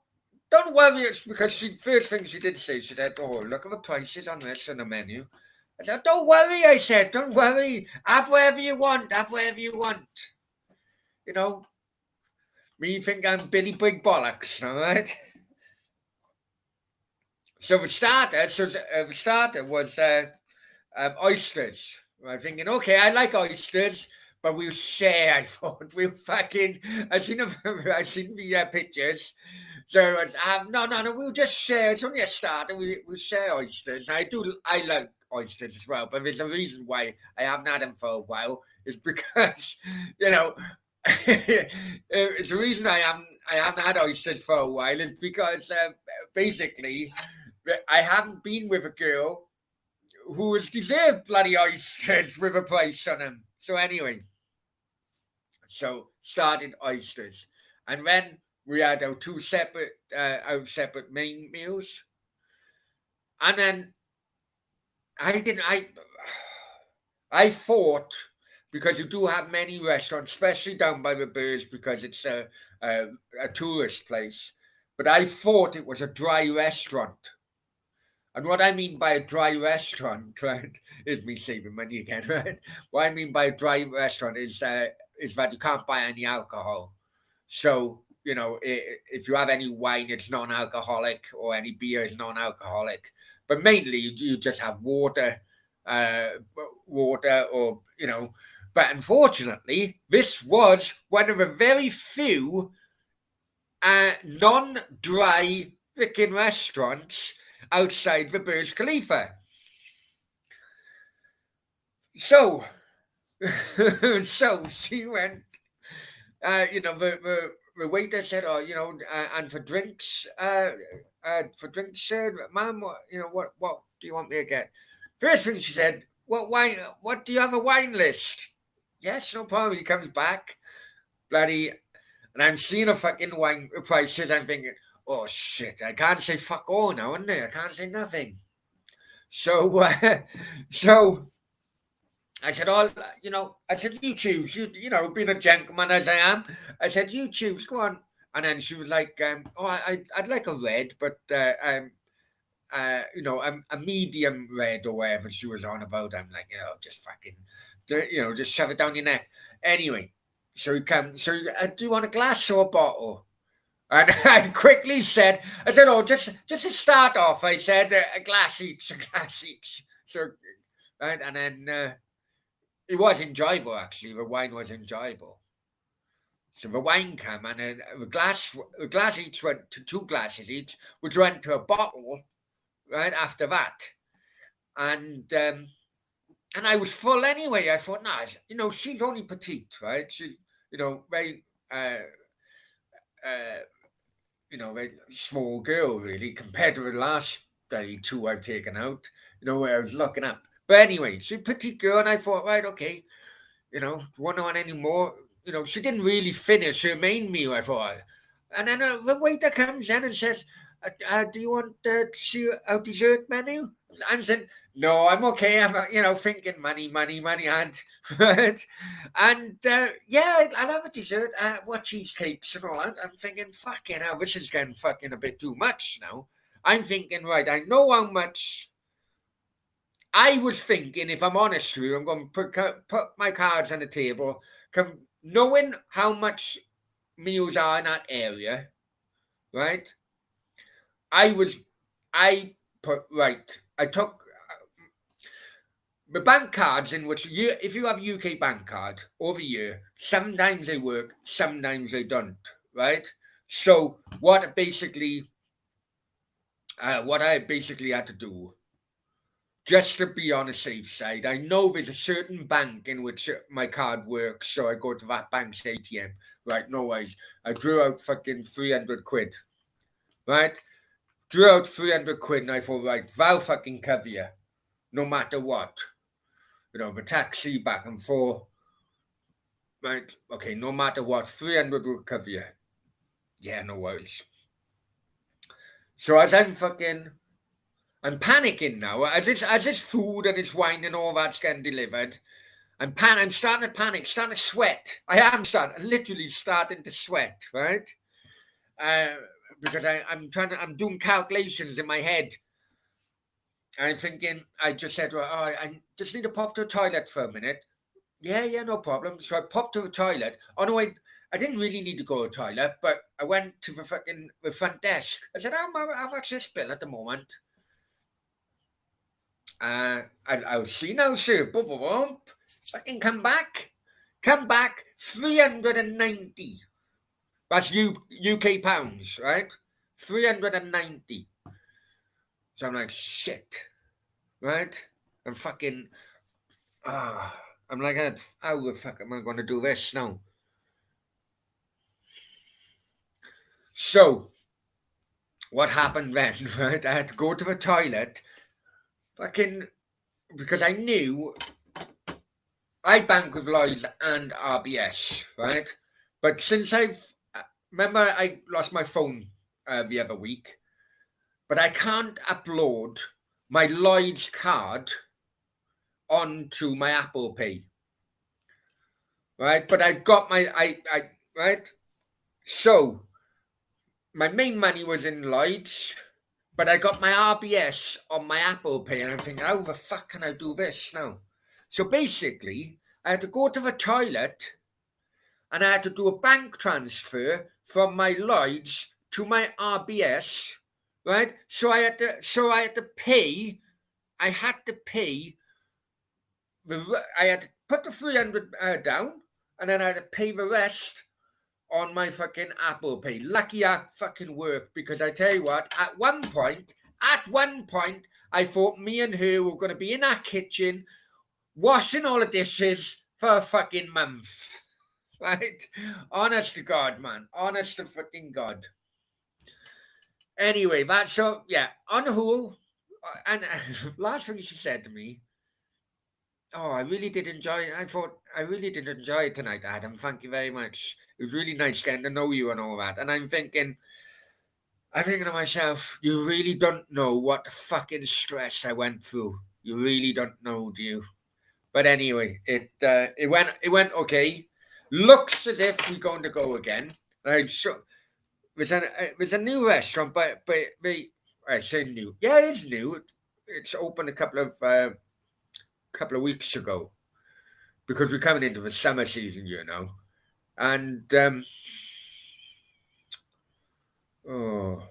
Speaker 1: don't worry. It's because first thing she did say, she said, oh, look at the prices on this on the menu. I said, don't worry, I said, don't worry. Have whatever you want, have whatever you want. You know, me think I'm Billy Big Bollocks, all right? So the starter was oysters. I'm thinking, okay, I like oysters, but we'll share. I thought we'll fucking. I seen the pictures. So it was, no, we'll just share. It's only a starter. We'll share oysters. I like oysters as well, but there's a reason why I haven't had them for a while. Is because you know, it's the reason I haven't had oysters for a while is because basically I haven't been with a girl who has deserved bloody oysters with a price on them. So anyway, so started oysters, and then we had our separate main meals, and then I didn't. I thought because you do have many restaurants, especially down by the Birds, because it's a tourist place. But I thought it was a dry restaurant. And what I mean by a dry restaurant, right, is me saving money again, right? What I mean by a dry restaurant is that you can't buy any alcohol. So, you know, if you have any wine, it's non-alcoholic, or any beer is non-alcoholic. But mainly, you just have water, uh, or, you know. But unfortunately, this was one of the very few non-dry freaking restaurants outside the Burj Khalifa. So, so she went. You know, the waiter said, "Oh, you know, and for drinks, ma'am, what do you want me to get?" First thing she said, "What wine? What do you have a wine list?" Yes, no problem. He comes back, bloody, and I'm seeing a fucking wine prices. I'm thinking, oh shit, I can't say fuck all now, isn't I can't say nothing. So, so I said, "Oh, you know," I said, "You choose. You know, being a gentleman as I am, I said, you choose. Go on." And then she was like, "Oh, I'd like a red, but you know, a medium red or whatever she was on about." I'm like, you know, just fucking, you know, just shove it down your neck. Anyway, so he comes. So do you want a glass or a bottle? And I quickly said, I said, "Oh, just to start off," I said, "a glass each, a glass each." So, right, and then. It was enjoyable, actually. The wine was enjoyable. So the wine came, and the glass each went to two glasses each, which went to a bottle right after that. And I was full anyway. I thought, nah, you know, she's only petite, right? She's, you know, very, uh, you know, very small girl, really, compared to the last two I've taken out, you know, where I was looking up. But anyway, she's a petite girl, and I thought, right, okay, you know, want on any more? You know, she didn't really finish her main meal, I thought. And then the waiter comes in and says, "Do you want to see our dessert menu?" I'm saying, "No, I'm okay. I'm, you know, thinking money, and right, and yeah, I'll have a dessert. What cheesecakes and all that." I'm thinking, "Fucking hell, this is getting fucking a bit too much now." I'm thinking, right, I know how much I was thinking, if I'm honest with you, I'm going to put my cards on the table. Knowing how much meals are in that area, right? I was, I put, right, I took the bank cards in which you, if you have UK bank card over here, sometimes they work, sometimes they don't, right? So what I basically had to do, just to be on the safe side, I know there's a certain bank in which my card works, so I go to that bank's ATM. Right, no worries. I drew out fucking 300 quid. Right? Drew out 300 quid and I thought, right, thou fucking cover you, no matter what. You know, the taxi back and forth. Right, okay, no matter what, 300 will cover you. Yeah, no worries. So as I'm panicking now. As this food and this wine and all that's getting delivered, I'm starting to panic, starting to sweat. Literally starting to sweat, right? Uh, because I'm doing calculations in my head. I'm thinking, I just said, well, oh, I just need to pop to the toilet for a minute. Yeah, yeah, no problem. So I popped to the toilet. Oh no, I didn't really need to go to the toilet, but I went to the front desk. I said, how much is this bill at the moment? I'll see now, sir. Boom, boom, boom. Fucking come back. Come back. 390. That's UK pounds, right? 390. So I'm like, shit, right? I'm fucking. I'm like, how the fuck am I going to do this now? So what happened then, right? I had to go to the toilet, fucking, because I knew I bank with Lloyds and RBS, right? But since remember I lost my phone the other week, but I can't upload my Lloyds card onto my Apple Pay, right? But I've got I right. So my main money was in Lloyds, but I got my RBS on my Apple Pay, and I'm thinking, how the fuck can I do this now? So basically, I had to go to the toilet and I had to do a bank transfer from my Lloyds to my RBS, right? So I had to pay. I had to pay. I had to put the 300 down, and then I had to pay the rest on my fucking Apple Pay. Lucky I fucking worked, because I tell you what, at one point, I thought me and her were going to be in our kitchen washing all the dishes for a fucking month. Right? Honest to God, man. Honest to fucking God. Anyway, that's so, yeah, on the whole, and last thing she said to me, oh, I really did enjoy it. I thought I really did enjoy it tonight, Adam. Thank you very much. It was really nice getting to know you and all that. And I'm thinking to myself, you really don't know what the fucking stress I went through. You really don't know, do you? But anyway, it went okay. Looks as if we're going to go again. Right, so it was a new restaurant, but I say new. Yeah, it's new. It's opened a couple of weeks ago, because we're coming into the summer season, and oh,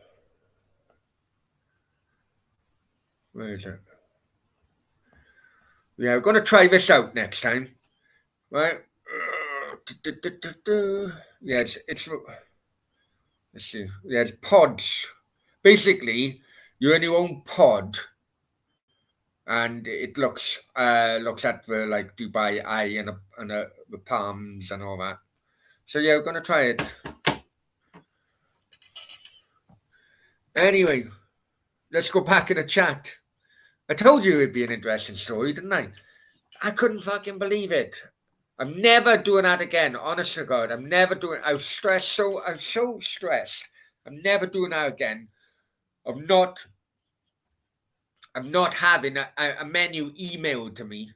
Speaker 1: where is it? Yeah, we're gonna try this out next time, right? Yeah, it's let's see. Yeah, it's pods. Basically, you're in your own pod, and it looks at the like Dubai Eye and the palms and all that. So yeah, we're gonna try it. Anyway, let's go back in the chat. I told you it'd be an interesting story, didn't I? I couldn't fucking believe it. I'm never doing that again. Honest to God, I'm never doing. I was so stressed. I'm never doing that again. Of not having a menu emailed to me.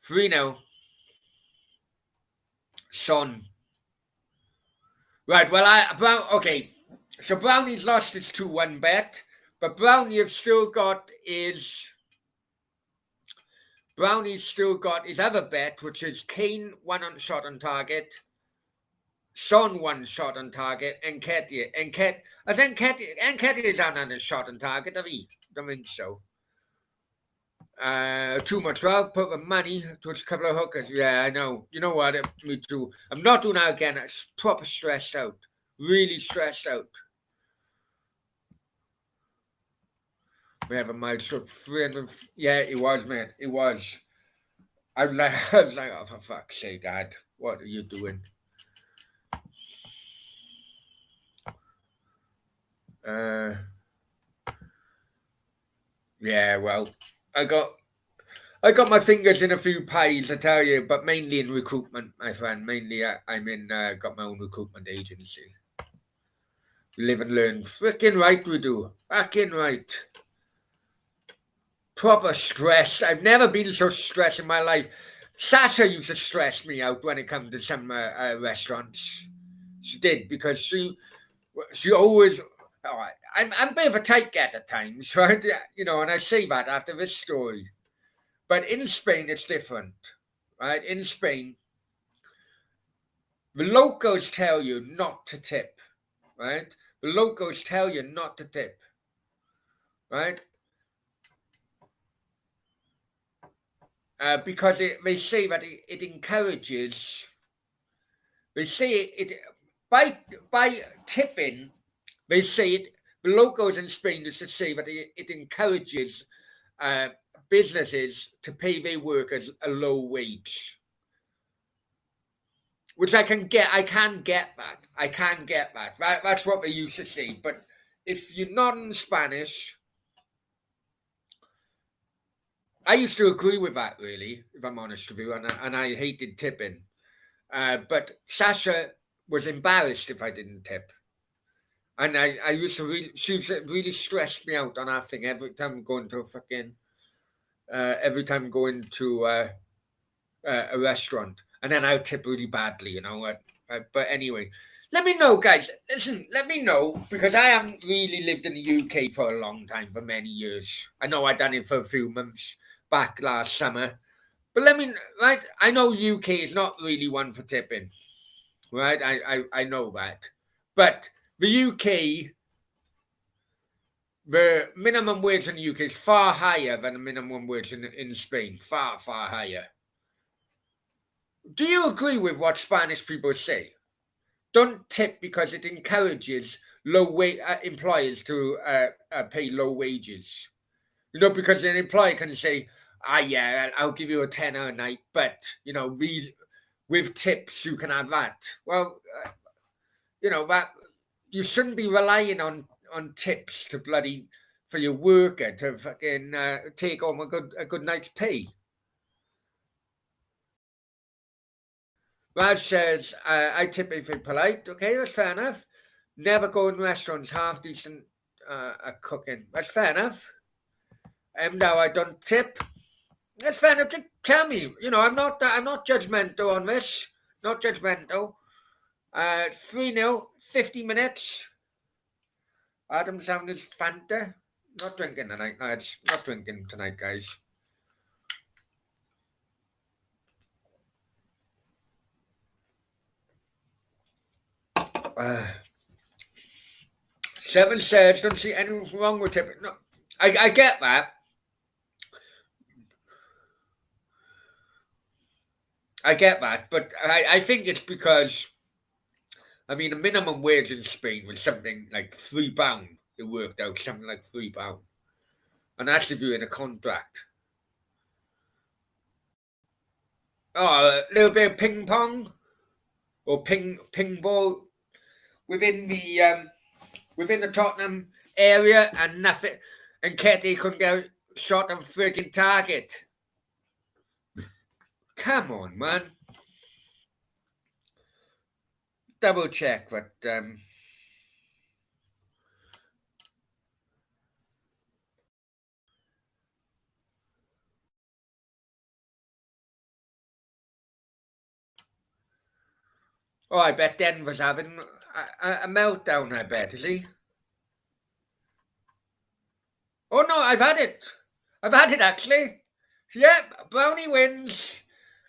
Speaker 1: 3-0. Son. Right. Well, okay. So Brownie's lost his 2-1 bet, but Brownie's still got his other bet, which is Kane shot on target, Son 1 shot on target, and Nketiah. I think Nketiah's on a shot on target, have he? Don't think so. Too much. Well, put the money towards a couple of hookers. Yeah, I know. You know what? Me too. I'm not doing that again. I'm proper stressed out. Really stressed out. We have a milestone 300. Yeah, it was, man. It was. I was like, oh, for fuck's sake, Dad, what are you doing? Yeah, well, I got I got my fingers in a few pies, I tell you, but mainly in recruitment, my friend. Mainly, I'm in. Got my own recruitment agency. Live and learn. Freaking right, we do. Fucking right. Proper stress. I've never been so stressed in my life. Sasha used to stress me out when it comes to some restaurants. She did because she always. All right, I'm a bit of a tight get at times, right? You know, and I say that after this story. But in Spain, it's different, right? In Spain, the locals tell you not to tip, right? The locals tell you not to tip, right? Because they say that it encourages. They say it by tipping. They say it. The locals in Spain used to say that it encourages uh, businesses to pay their workers a low wage, which I can get. I can get that. I can get that. That's what they used to say. But if you're not in Spanish, I used to agree with that. Really, if I'm honest with you, and I hated tipping. But Sasha was embarrassed if I didn't tip. And I used to really, she used to really stressed me out on that thing every time going to a fucking, every time going to a restaurant. And then I would tip really badly, you know. But anyway, let me know, guys. Listen, let me know because I haven't really lived in the UK for a long time, for many years. I know I done it for a few months back last summer. But let me, right? I know UK is not really one for tipping, right? I know that. But the UK, the minimum wage in the UK is far higher than the minimum wage in Spain. Far, far higher. Do you agree with what Spanish people say? Don't tip because it encourages employers to pay low wages. You know, because an employer can say, yeah, I'll give you a tenner a night, but, you know, with tips, you can have that. Well, you know, that you shouldn't be relying on tips to bloody for your worker to fucking take home a good night's pay. Raj says, I tip if you're polite. Okay, that's fair enough. Never go in restaurants half decent at cooking. That's fair enough. Now I don't tip. That's fair enough. Just tell me. You know, I'm not judgmental on this. Not judgmental. 3-0, 50 minutes. Adam Sanders Fanta. Not drinking tonight, lads. Not drinking tonight, guys. Seven says, don't see anything wrong with tipping. No, I get that. I get that, but I think it's because, I mean, the minimum wage in Spain was something like £3. It worked out something like £3, and that's if you're in a contract. Oh, a little bit of ping pong or ping ball within the Tottenham area, and nothing. And Ketty couldn't get a shot on freaking target. Come on, man. Double check, but oh, I bet Denver's having a meltdown. I bet, is he? Oh no, I've had it. I've had it actually. Yep, Brownie wins.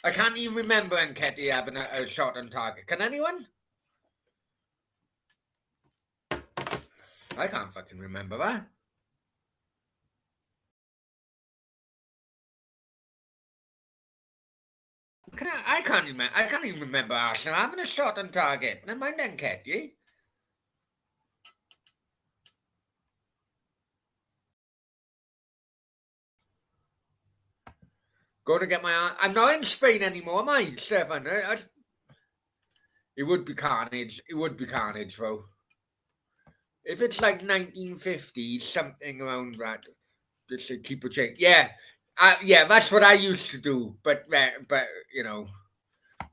Speaker 1: I can't even remember Nketiah having a shot on target. Can anyone? I can't fucking remember that. I can't remember. I can't even remember Arsenal having a shot on target. Never mind Nketiah. Going to get my. I'm not in Spain anymore, am I, Stefan? It would be carnage. It would be carnage, though. If it's like 1950s, something around that, just say keep a check. Yeah, Yeah, that's what I used to do. But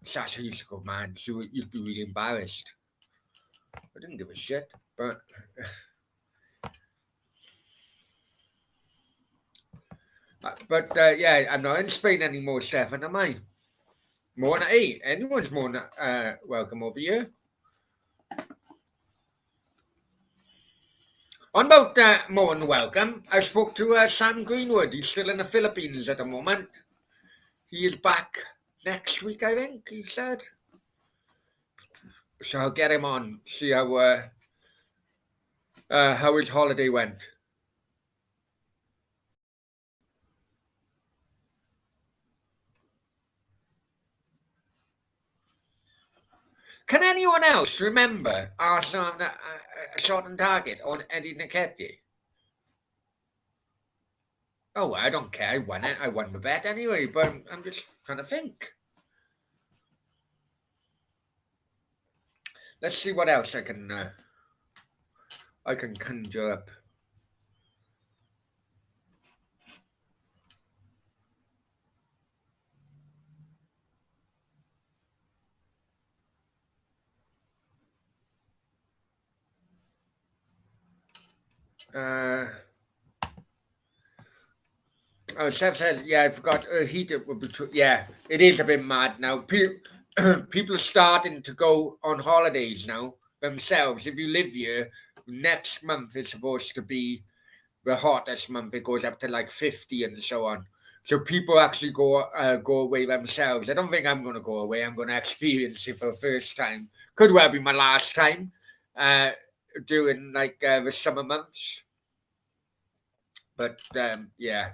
Speaker 1: Sasha used to go, man, so you'd be really embarrassed. I didn't give a shit. But yeah, I'm not in Spain anymore, Stefan, am I? More than hey, anyone's more than welcome over here. On about more than welcome, I spoke to Sam Greenwood. He's still in the Philippines at the moment. He is back next week, I think, he said. So I'll get him on, see how his holiday went. Can anyone else remember Arsenal having a shot on target on Eddie Nketiah? Oh, I don't care. I won it. I won the bet anyway, but I'm just trying to think. Let's see what else I can conjure up. Oh, Steph says, yeah, I forgot. Heat would be yeah, it is a bit mad now. People are starting to go on holidays now themselves. If you live here, next month is supposed to be the hottest month. It goes up to like 50 and so on. So people actually go away themselves. I don't think I'm going to go away. I'm going to experience it for the first time. Could well be my last time doing like the summer months. But yeah.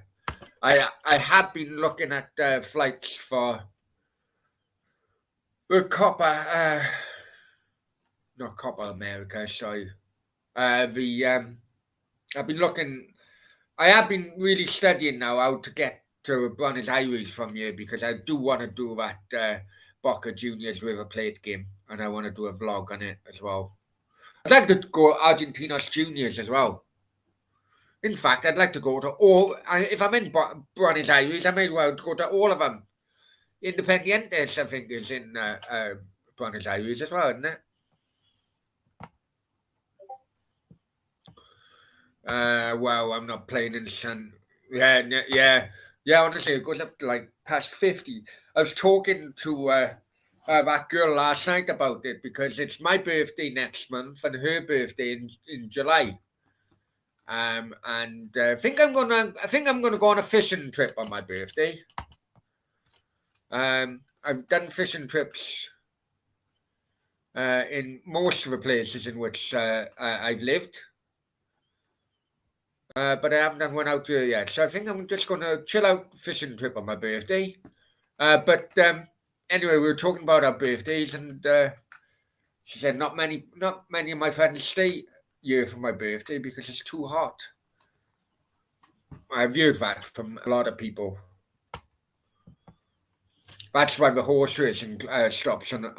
Speaker 1: I have been looking at flights for the not Copa America. Sorry, the I've been looking. I have been really studying now how to get to Buenos Aires from here because I do want to do that Boca Juniors River Plate game, and I want to do a vlog on it as well. I'd like to go Argentinos Juniors as well. In fact, I'd like to go to all. If I'm in Buenos Aires, I may well go to all of them. Independientes, I think, is in Buenos Aires as well, isn't it? Wow, I'm not playing in the sun. Yeah, yeah, yeah. Honestly, it goes up to like past 50. I was talking to that girl last night about it because it's my birthday next month and her birthday in July. And I think I'm gonna go on a fishing trip on my birthday. I've done fishing trips in most of the places in which I've lived. But I haven't done one out here yet. So I think I'm just going to chill out fishing trip on my birthday. But anyway, we were talking about our birthdays, and she said not many of my friends stay here for my birthday because it's too hot. I've heard that from a lot of people. That's why the horse racing stops on.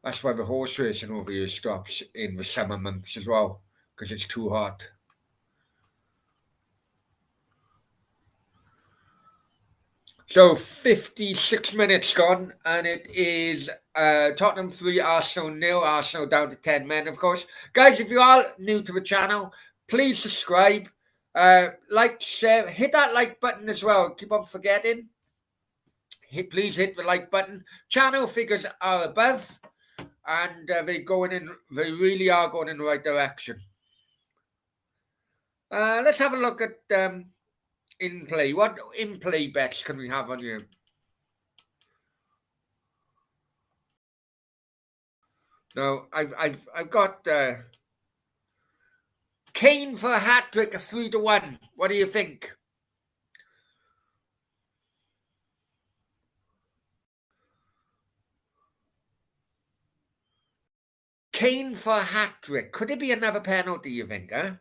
Speaker 1: That's why the horse racing over here stops in the summer months as well because it's too hot. So 56 minutes gone, and it is Tottenham 3, Arsenal nil. Arsenal down to 10 men, of course. Guys, if you are new to the channel, please subscribe, like, share, hit that like button as well. Keep on forgetting. Please hit the like button. Channel figures are above, and they really are going in the right direction. Let's have a look at in play. What in play bets can we have on here? No, I've got Kane for a hat trick, a 3-1. What do you think? Kane for a hat trick. Could it be another penalty, you think, huh?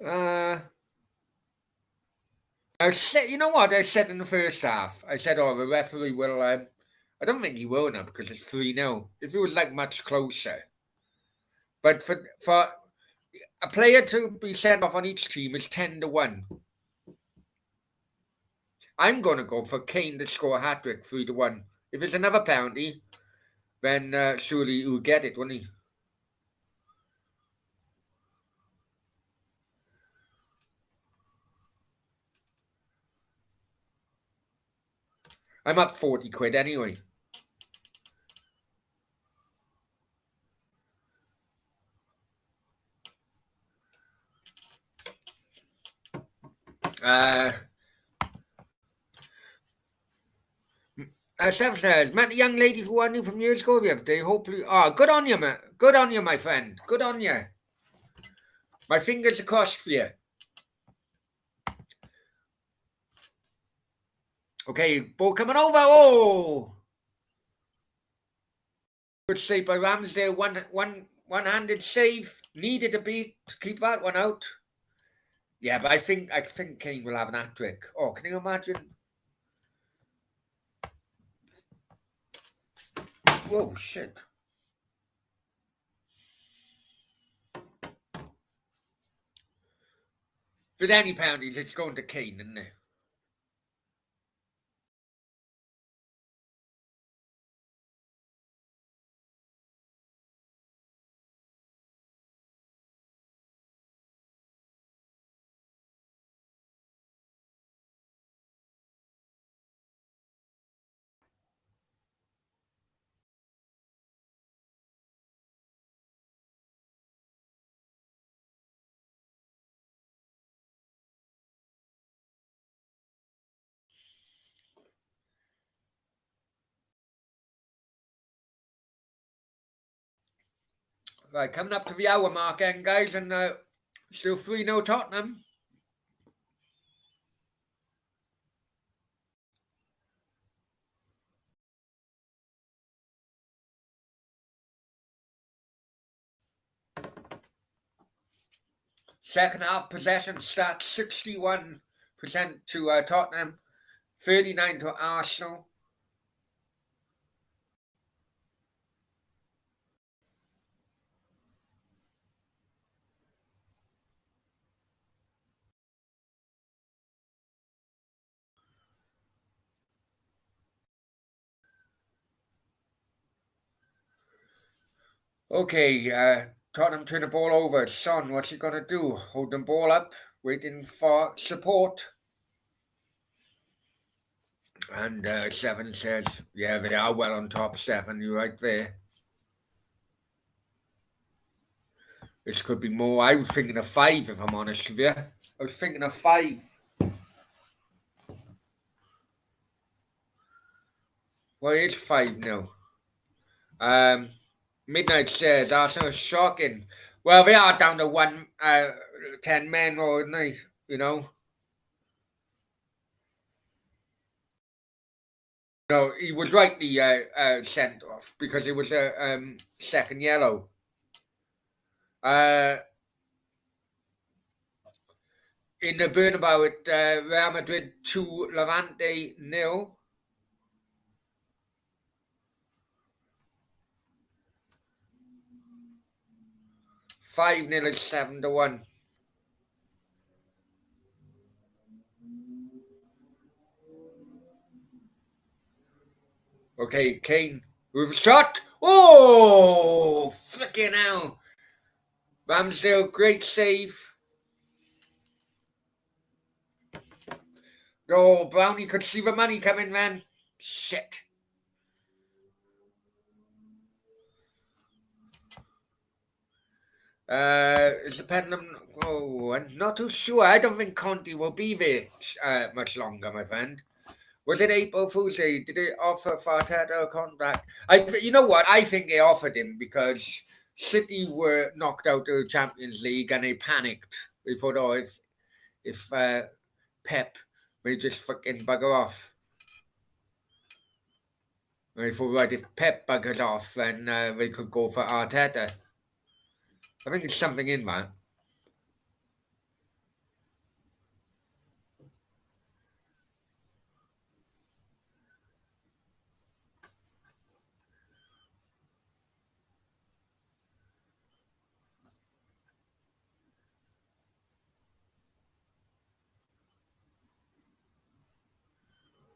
Speaker 1: Uh, you know what I said in the first half? I said, "Oh, the referee will." I don't think he will now because it's 3-0. If it was like much closer, but for a player to be sent off on each team is 10-1. I'm going to go for Kane to score a hat trick, 3-1. If it's another penalty, then surely he'll get it, won't he? I'm up 40 quid anyway. Sam says, met the young lady who I knew from years ago the other day. Hopefully, good on you, man. Good on you, my friend. Good on you. My fingers are crossed for you. Okay, ball coming over. Oh, good save by Ramsdale. One-handed save. Needed to be to keep that one out. Yeah, but I think Kane will have an hat trick. Oh, can you imagine? Whoa, shit. With any penalties, it's going to Kane, isn't it? Right, coming up to the hour mark then, guys, and still 3-0 Tottenham. Second half possession stats 61% to Tottenham, 39 to Arsenal. Okay, Tottenham turn the ball over. Son, what's he going to do? Hold the ball up, waiting for support. And Seven says, yeah, they are well on top, Seven. You're right there. This could be more. I was thinking of 5, if I'm honest with you. I was thinking of 5. Well, it's 5 now. Midnight says Arsenal is shocking. Well, they are down to 10 men, or they? You know. No, he was rightly sent off because it was a second yellow. In the Bernabeu, Real Madrid 2, Levante 0. 5-0 is 7-1. Okay, Kane with a shot. Oh, flicking hell. Ramsdale, great save. Oh, Brownie could see the money coming, man. Shit. It's depending. Oh, I'm not too sure. I don't think Conte will be there much longer, my friend. Was it April Fool's Day? Did they offer Arteta a contract? You know what? I think they offered him because City were knocked out of the Champions League and they panicked. They thought, oh, if Pep may just fucking bugger off. And they thought, right, if Pep buggers off, then they could go for Arteta. I think it's something in that.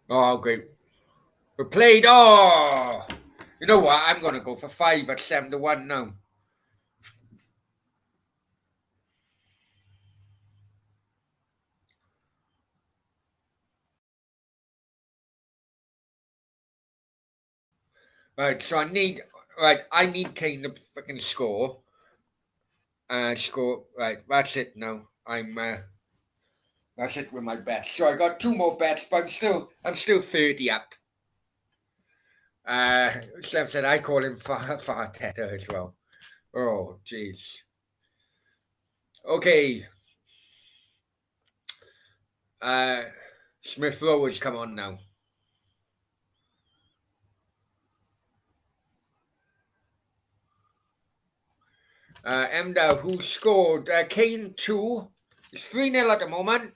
Speaker 1: Oh, great. We played. Oh, you know what? I'm going to go for 5 at 7-1 now. Right, so I need Kane to fucking score. Score. Right, that's it now. That's it with my bets. So I got 2 more bets, but I'm still 30 up. Steph said I call him far Teta as well. Oh, jeez. Okay. Smith Rowe has come on now. Emda, who scored? Kane 2. It's 3-0 at the moment.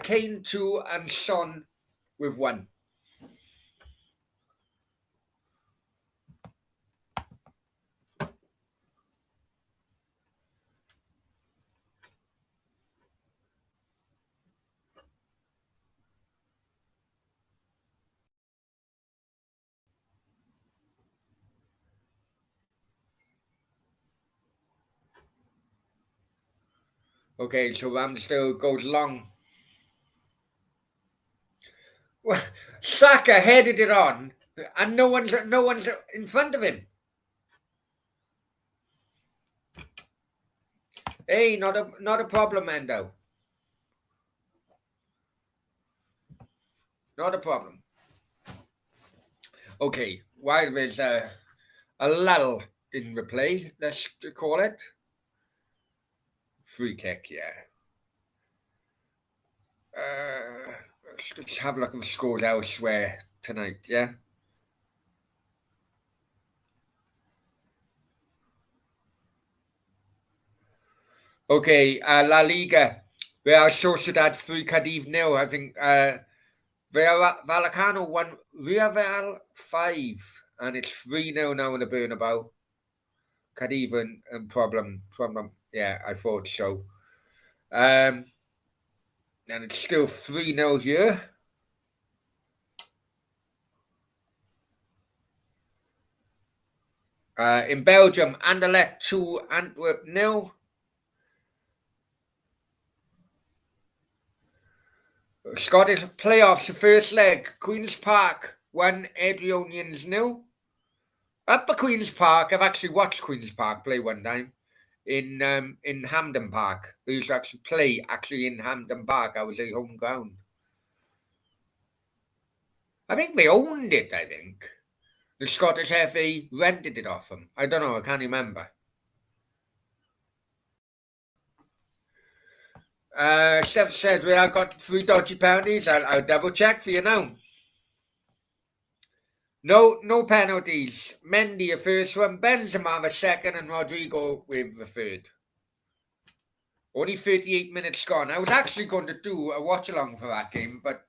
Speaker 1: Kane 2 and Son with 1. Okay, so Ramsdale goes long. Well, Saka headed it on, and no one's in front of him. Hey, not a problem, Endo. Not a problem. Okay, while there's a lull in replay, let's call it. Free kick, yeah. Let's have a look at the scores elsewhere tonight, yeah? Okay, La Liga. Real Sociedad 3, Cadiz 0. I think Vallecano won Real 5, and it's 3-0 now in the Bernabeu. Cadiz and problem. Yeah, I thought so. And it's still 3-0 here. In Belgium, Anderlecht 2, Antwerp 0. Scottish playoffs, the first leg, Queen's Park 1, Edrionians 0. Up at Queen's Park, I've actually watched Queen's Park play one time in Hampden Park. We used to actually play in Hampden Park. I was a home ground. I think they owned it, I think. The Scottish FA rented it off them. I don't know, I can't remember. Steph said, well, I got 3 dodgy penalties. I'll double check for you now. No penalties. Mendy a first one, Benzema a second, and Rodrigo with the third. Only 38 minutes gone. I was actually going to do a watch along for that game, but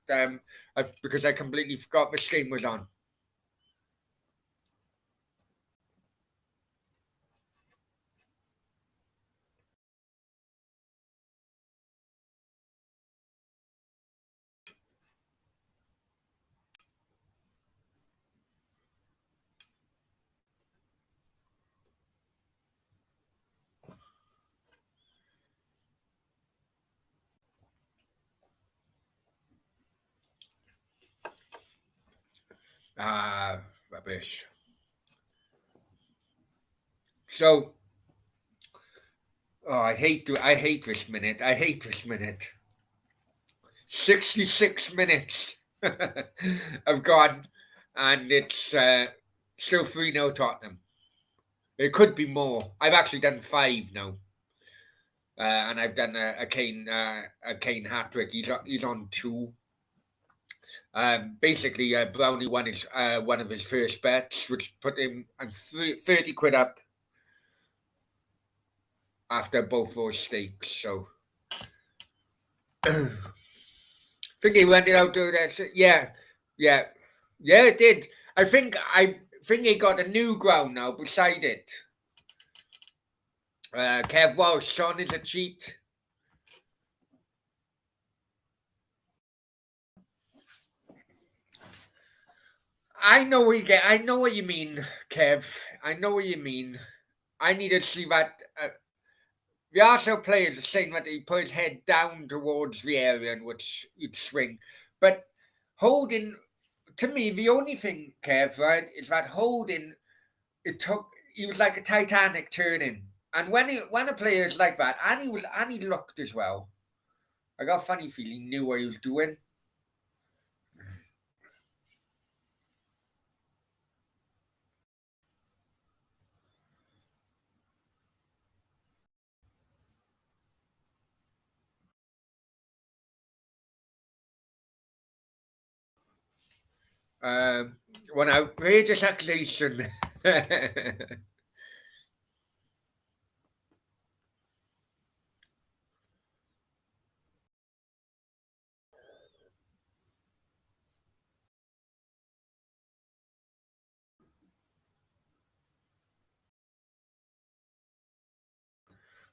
Speaker 1: because I completely forgot this game was on. Rubbish. So, I hate this minute. I hate this minute. 66 minutes have gone, and it's still 3-0 Tottenham. It could be more. I've actually done 5 now. And I've done a Kane hat trick. He's on 2. Basically, Brownie won one of his first bets, which put him on 30 quid up after both those stakes. So, I think he went it out to that. Yeah, it did. I think he got a new ground now beside it. Kev Walsh, Sean is a cheat. I know what you get. I know what you mean, Kev. I know what you mean. I need to see that. The Arsenal player is saying that he put his head down towards the area in which he'd swing. But Holding, to me, the only thing, Kev, right, is that Holding, he was like a Titanic turning. And when a player is like that, and he looked as well. I got a funny feeling he knew what he was doing. One outrageous accusation.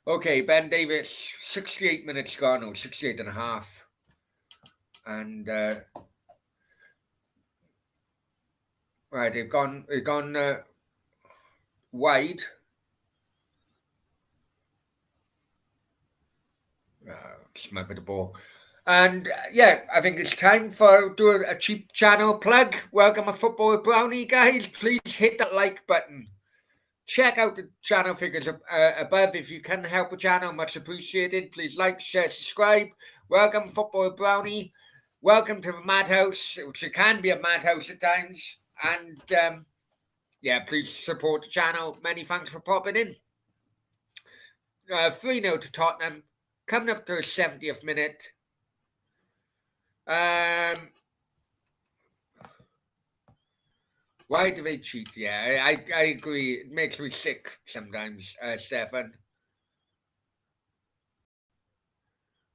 Speaker 1: Okay, Ben Davis, 68 minutes gone, or 68 and a half. And right, they've gone wide. Smothered the ball. And yeah, I think it's time for do a cheap channel plug. Welcome to Football with Brownie, guys. Please hit that like button. Check out the channel figures above if you can help the channel. Much appreciated. Please like, share, subscribe. Welcome, Football with Brownie. Welcome to the madhouse, which it can be a madhouse at times. And yeah, please support the channel. Many thanks for popping in. 3-0 to Tottenham. Coming up to the 70th minute. Why do they cheat? Yeah, I agree. It makes me sick sometimes, Stefan.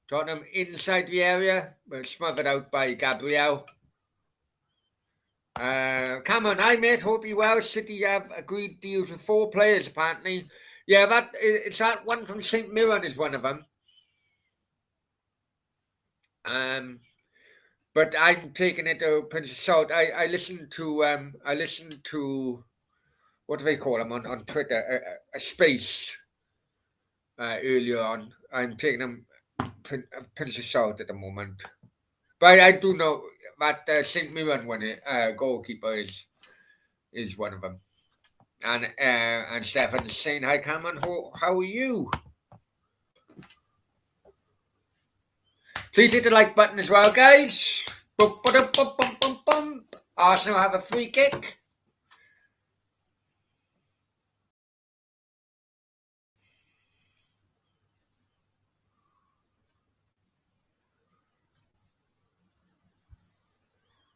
Speaker 1: Tottenham inside the area, but smothered out by Gabriel. Come on, hi mate, hope you well. City have agreed deals with 4 players apparently. Yeah, it's that one from St Mirren is one of them. But I'm taking it to pinch of salt. I listened to what do they call them on Twitter? A space earlier on. I'm taking them pinch of salt at the moment. But I do know that St. Mirren goalkeeper is one of them. And Stefan is saying, hi Cameron, how are you? Please hit the like button as well, guys. Arsenal have a free kick.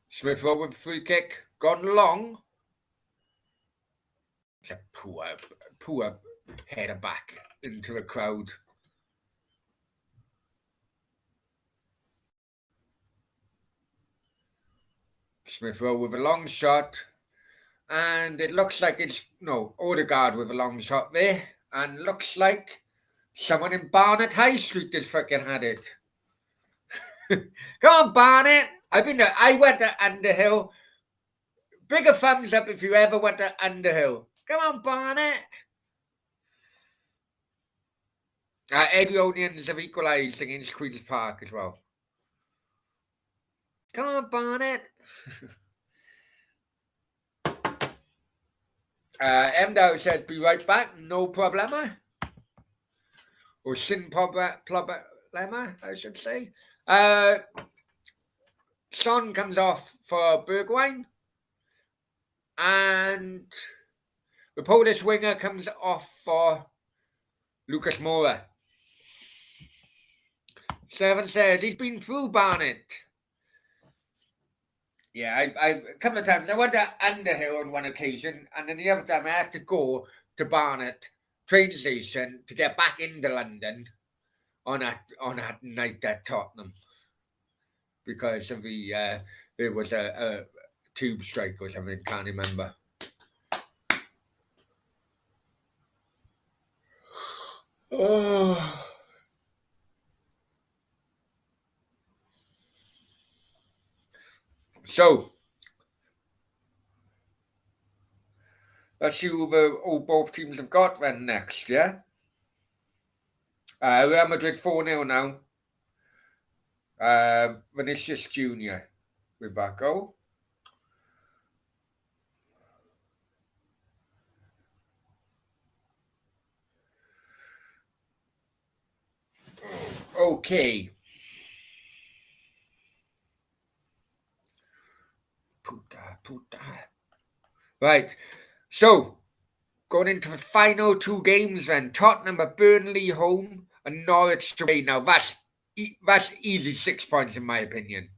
Speaker 1: Smith Rowe with free kick. Gone long. It's a poor header back into the crowd. Smith Rowe with a long shot. And it looks like Odegaard with a long shot there. And looks like someone in Barnet High Street has fucking had it. Come on, Barnet. I went to Underhill. Bigger thumbs up if you ever went to Underhill. Come on, Barnet. Eddie Onions have equalised against Queen's Park as well. Come on, Barnet. Mdow says, be right back. No problema. Or sin problema, I should say. Son comes off for Bergwijn. And the Polish winger comes off for Lucas Moura. Seven says he's been through Barnet. Yeah, I a couple of times I went to Underhill on one occasion, and then the other time I had to go to Barnet train station to get back into London on that night at Tottenham because of there was a tube strike or something. Can't remember. Oh. So, Let's see who both teams have got then next, yeah? Real Madrid 4-0 now. Vinicius Jr. with that goal. Okay. Put that. Right. So, going into the final two games then. Tottenham at Burnley home and Norwich away. Now, that's easy 6 points in my opinion.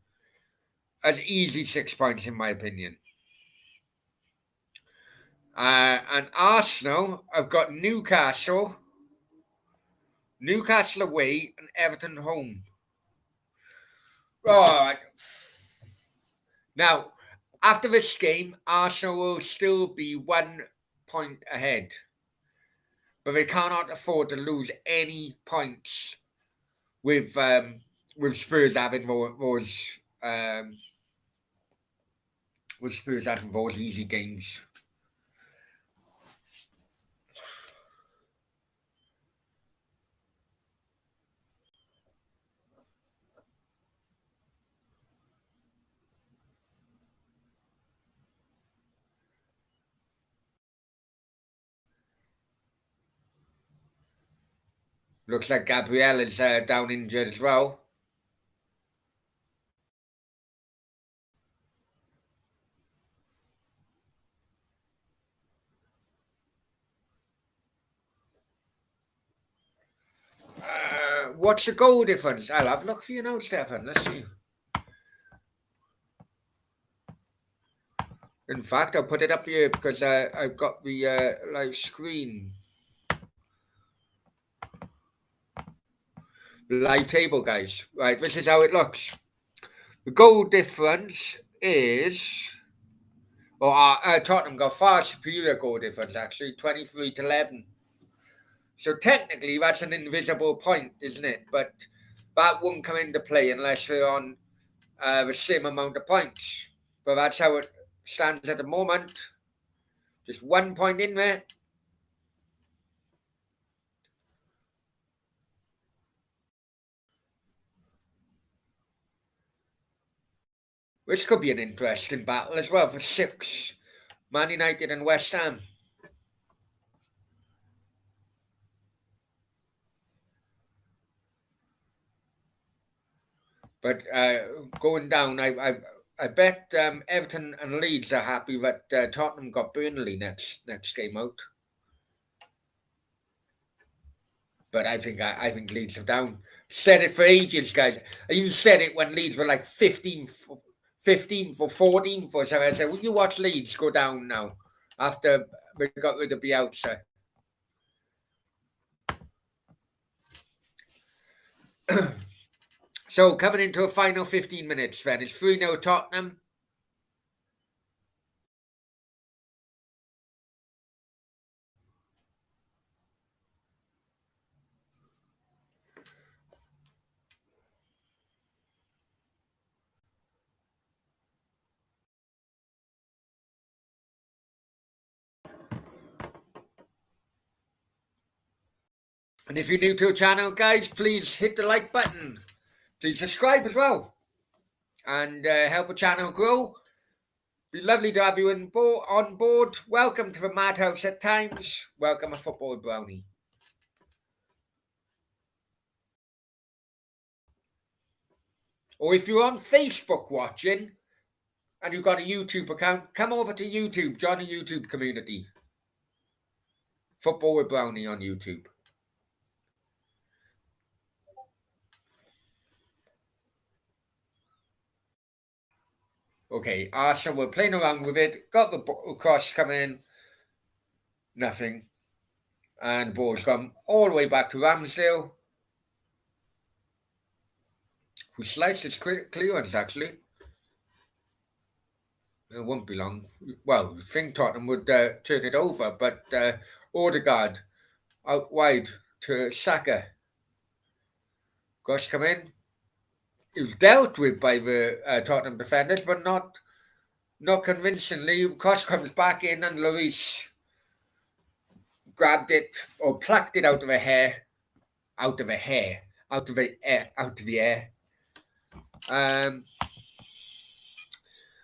Speaker 1: That's easy 6 points in my opinion. And Arsenal have got Newcastle away and Everton home. Right. Now, after this game, Arsenal will still be 1 point ahead. But they cannot afford to lose any points with Spurs having those easy games. Looks like Gabriel is down injured as well. What's the goal difference? I'll have a look for you now, Stefan. Let's see. In fact, I'll put it up here because I've got the live screen. Live table, guys. Right, this is how it looks. The goal difference is... Tottenham got far superior goal difference, actually, 23-11. So technically, that's an invisible point, isn't it? But that won't come into play unless they're on the same amount of points. But that's how it stands at the moment. Just 1 point in there. Which could be an interesting battle as well for 6. Man United and West Ham. But going down, I bet Everton and Leeds are happy that Tottenham got Burnley next game out. But I think Leeds are down. Said it for ages, guys. I even said it when Leeds were like 15th or 14th or something. I said, will you watch Leeds go down now after we got rid of Bielsa? So coming into a final 15 minutes then. It's 3-0 Tottenham. And if you're new to the channel, guys, please hit the like button. Please subscribe as well. And help the channel grow. Be lovely to have you on board. Welcome to the Madhouse at times. Welcome a football brownie. Or if you're on Facebook watching and you've got a YouTube account, come over to YouTube. Join the YouTube community. Football with Brownie on YouTube. Okay, Arsenal were playing around with it. Got the cross coming in. Nothing. And the ball's gone all the way back to Ramsdale, who sliced his clearance, actually. It won't be long. Well, you think Tottenham would turn it over, but Odegaard out wide to Saka. Cross come in. It was dealt with by the Tottenham defenders, but not convincingly. Cross comes back in and Lloris grabbed it or plucked it out of the air.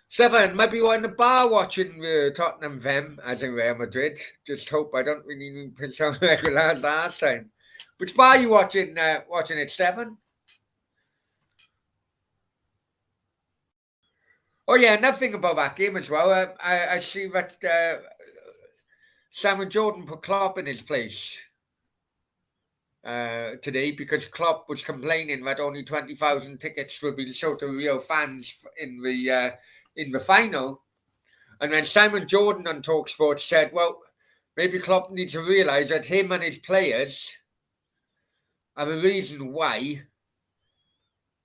Speaker 1: 7, might be in the bar watching Tottenham them as in Real Madrid. Just hope I don't really sound like last time. Which bar are you watching? Watching it, 7? Oh yeah, nothing about that game as well. I see that Simon Jordan put Klopp in his place today because Klopp was complaining that only 20,000 tickets were being sold to real fans in the final. And then Simon Jordan on TalkSport said, well, maybe Klopp needs to realise that him and his players are the reason why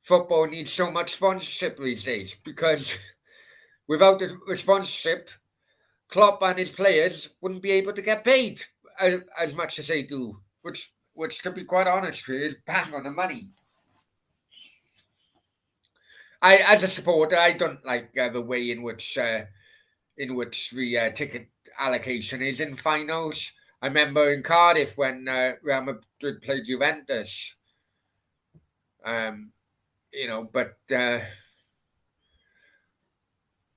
Speaker 1: football needs so much sponsorship these days. Because without the sponsorship, Klopp and his players wouldn't be able to get paid as much as they do, which to be quite honest with you, is bang on the money. As a supporter, I don't like the way in which the ticket allocation is in finals. I remember in Cardiff when Real Madrid played Juventus. But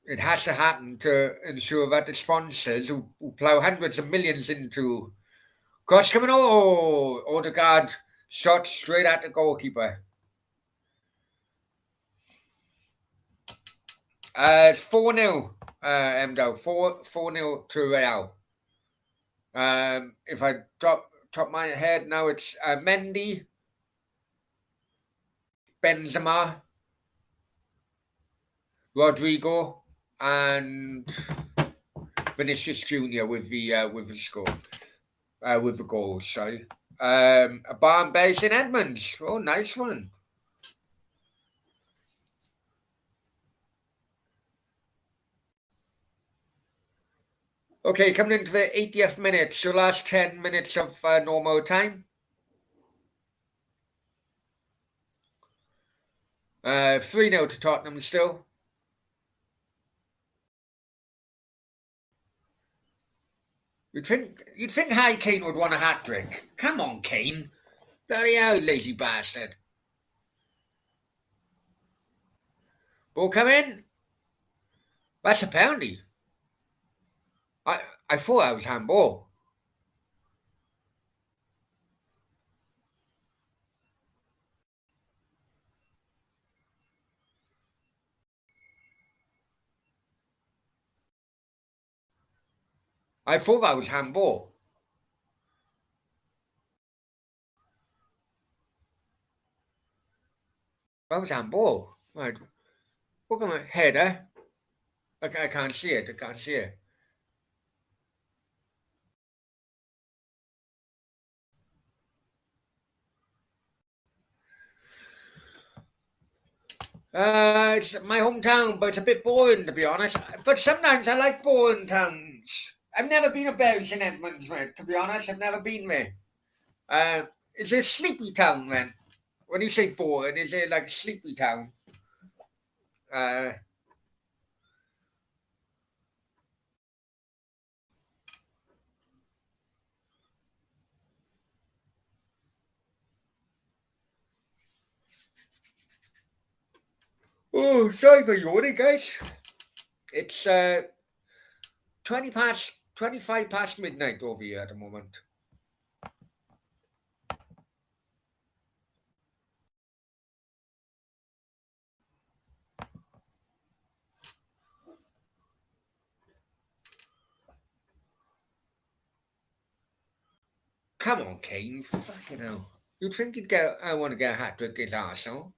Speaker 1: it has to happen to ensure that the sponsors who plough hundreds of millions into cross coming. Odegaard shot straight at the goalkeeper. It's 4-0, Mdo. 4-0 to Real. If I top my head now, it's Mendy, Benzema, Rodrigo, and Vinicius Jr. with the score, with the goals. Sorry, a barn base in Edmonds. Oh, nice one. Okay, coming into the 80th minute, so last 10 minutes of normal time. 3-0 to Tottenham still. You'd think Harry Kane would want a hat trick. Come on, Kane. Bloody hell, lazy bastard. Ball come in. That's a penalty. I thought I was handball. I thought that was handball. That was handball. Right. Look at my header. I can't see it. I can't see it. It's my hometown, but it's a bit boring to be honest. But sometimes I like boring towns. I've never been a Berries in Edmonds, mate. To be honest, I've never been there. It's a sleepy town then. When you say boring, is it like a sleepy town? Oh, sorry for yawning, guys. It's 25 past midnight over here at the moment. Come on, Kane. Fucking hell. You'd think I want to get a hat trick against Arsenal.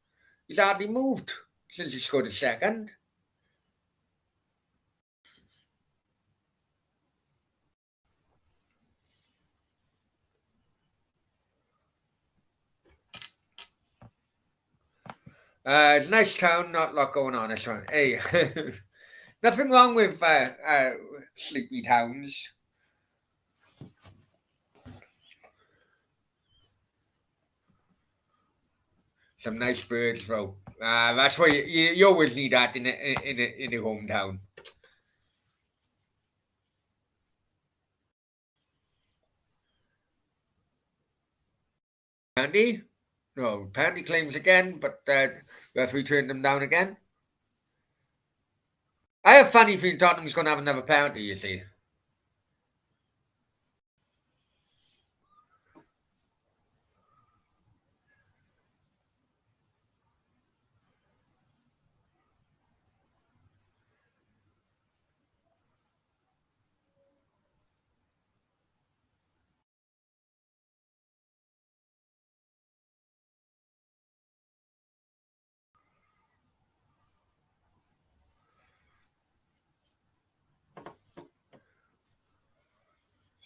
Speaker 1: He's hardly moved since he scored a second. It's a nice town, not a lot going on this one. Hey, nothing wrong with sleepy towns. Some nice birds, though. That's why you always need that in a hometown. Penalty? No, penalty claims again, but referee turned them down again. I have a funny feeling Tottenham's going to have another penalty, you see.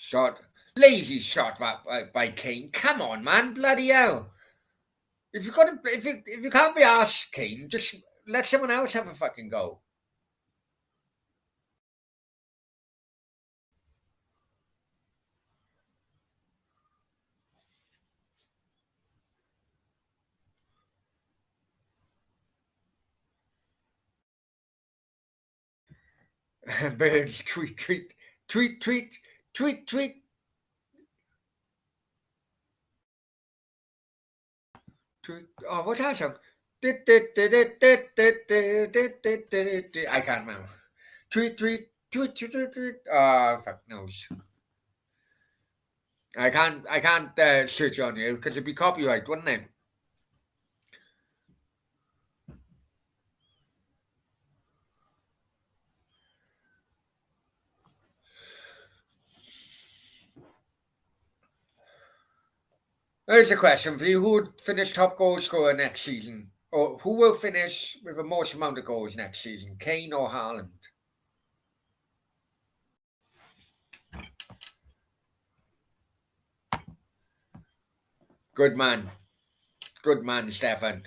Speaker 1: Shot. Lazy shot by Kane. Come on, man. Bloody hell. If you can't be asked, Kane, just let someone else have a fucking go. Birds tweet, tweet, tweet, tweet, tweet, tweet, tweet. Oh, what's that song? I can't remember. Tweet, tweet, tweet, tweet, tweet, tweet. Oh, fuck knows. I can't search on you because it'd be copyright, wouldn't it? Here's a question for you. Who would finish top goal scorer next season? Or who will finish with the most amount of goals next season? Kane or Haaland? Good man. Good man, Stefan.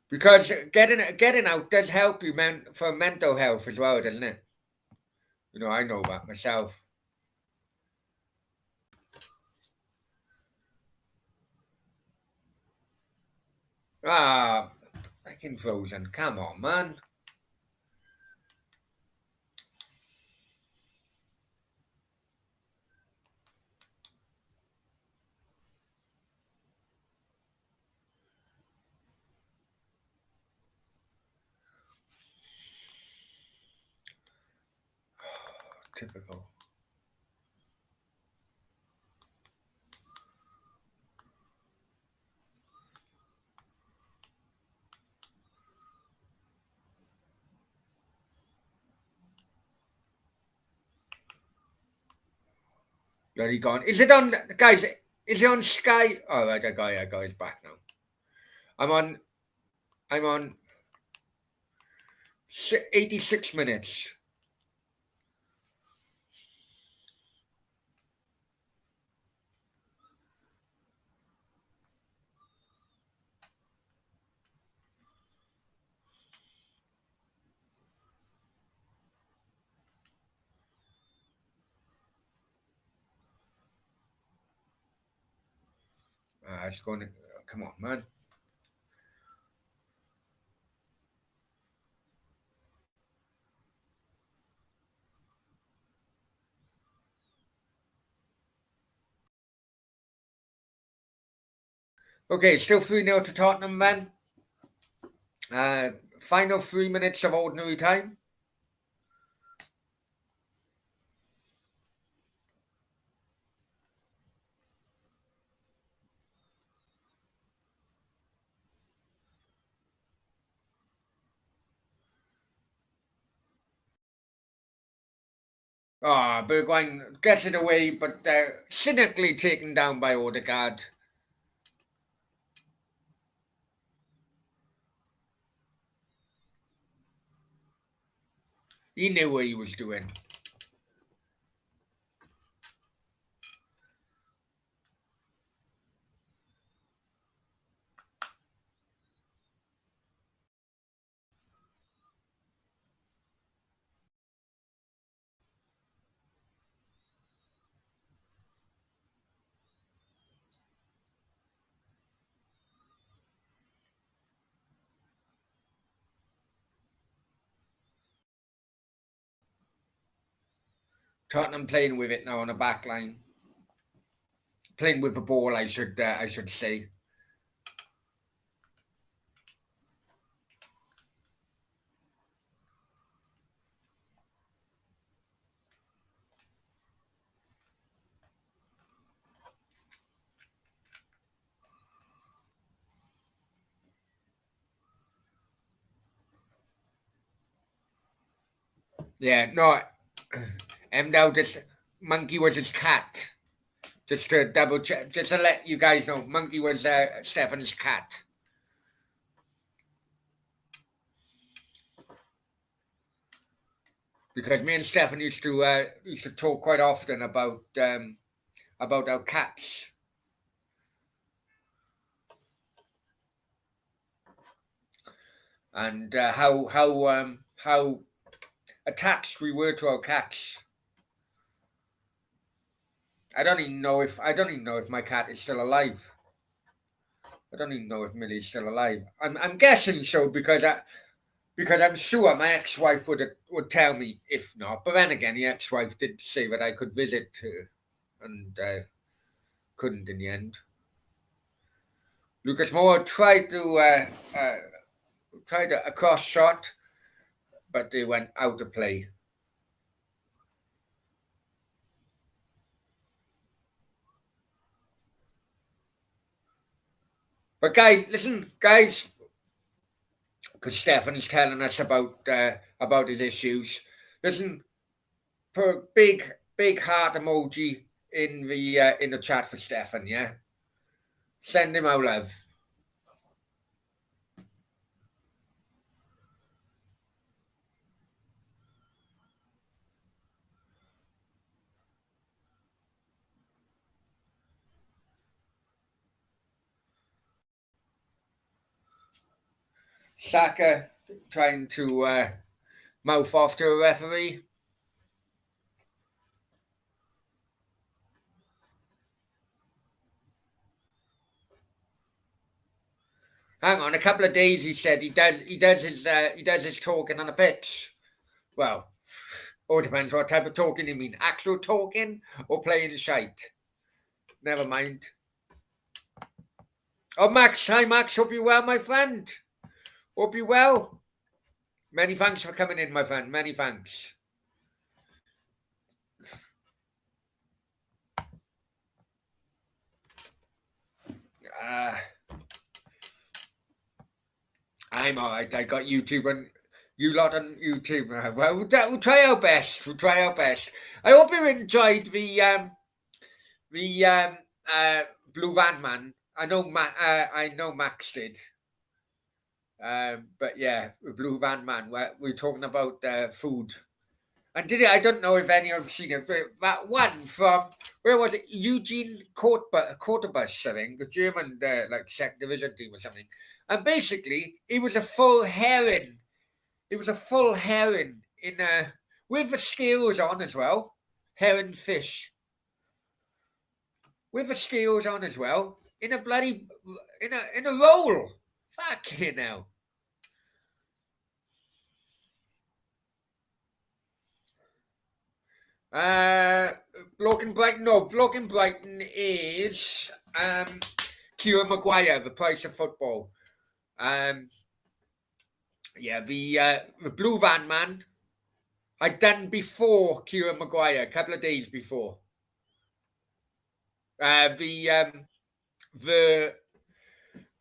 Speaker 1: Because getting out does help you for mental health as well, doesn't it? You know, I know that myself. Ah, fucking frozen. Come on, man. Typical. Bloody gone. Is it on, guys? Is it on Sky? Oh, right, I got his back now. I'm on. I'm on 86 minutes. It's going to. Come on, man. Okay, still 3-0 to Tottenham, man. Final 3 minutes of ordinary time. Ah, Bergwijn gets it away, but cynically taken down by Odegaard. He knew what he was doing. Tottenham playing with it now on the back line. Playing with the ball, I should say. Yeah, no. Now just Monkey was his cat. Just to double check, just to let you guys know, Monkey was Stefan's cat. Because me and Stefan used to talk quite often about our cats. And how attached we were to our cats. I don't even know if my cat is still alive. I don't even know if Millie's still alive. I'm guessing so because I'm sure my ex-wife would tell me if not. But then again, the ex-wife did say that I could visit her, and couldn't in the end. Lucas Moore tried a cross shot, but they went out of play. But guys, listen, guys, because Stefan's telling us about his issues. Listen, put a big heart emoji in the chat for Stefan. Yeah, send him our love. Saka trying to mouth off to a referee. Hang on, a couple of days he said he does his talking on the pitch. Well, all depends what type of talking you mean. Actual talking or playing shite. Never mind. Oh, Max. Hi, Max. Hope you're well, my friend. Hope you're well. Many thanks for coming in, my friend. Many thanks. I'm all right. I got YouTube and you lot on YouTube. Well, we'll try our best. We'll try our best. I hope you enjoyed the Blue Van Man. I know Max did. But yeah, Blue Van Man. We're talking about food. And I don't know if any of you have seen it, but that one from, where was it? Eugene Quarterbus, I think, a German like second division team or something. And basically, it was a full herring. It was a full herring in with the scales on as well. Herring fish. With the scales on as well. In a bloody in a roll. Fucking hell. Bloke in Brighton. No, bloke in Brighton is Kieran Maguire. The price of football. Yeah, the Blue Van Man. I'd done before Kieran Maguire, a couple of days before. The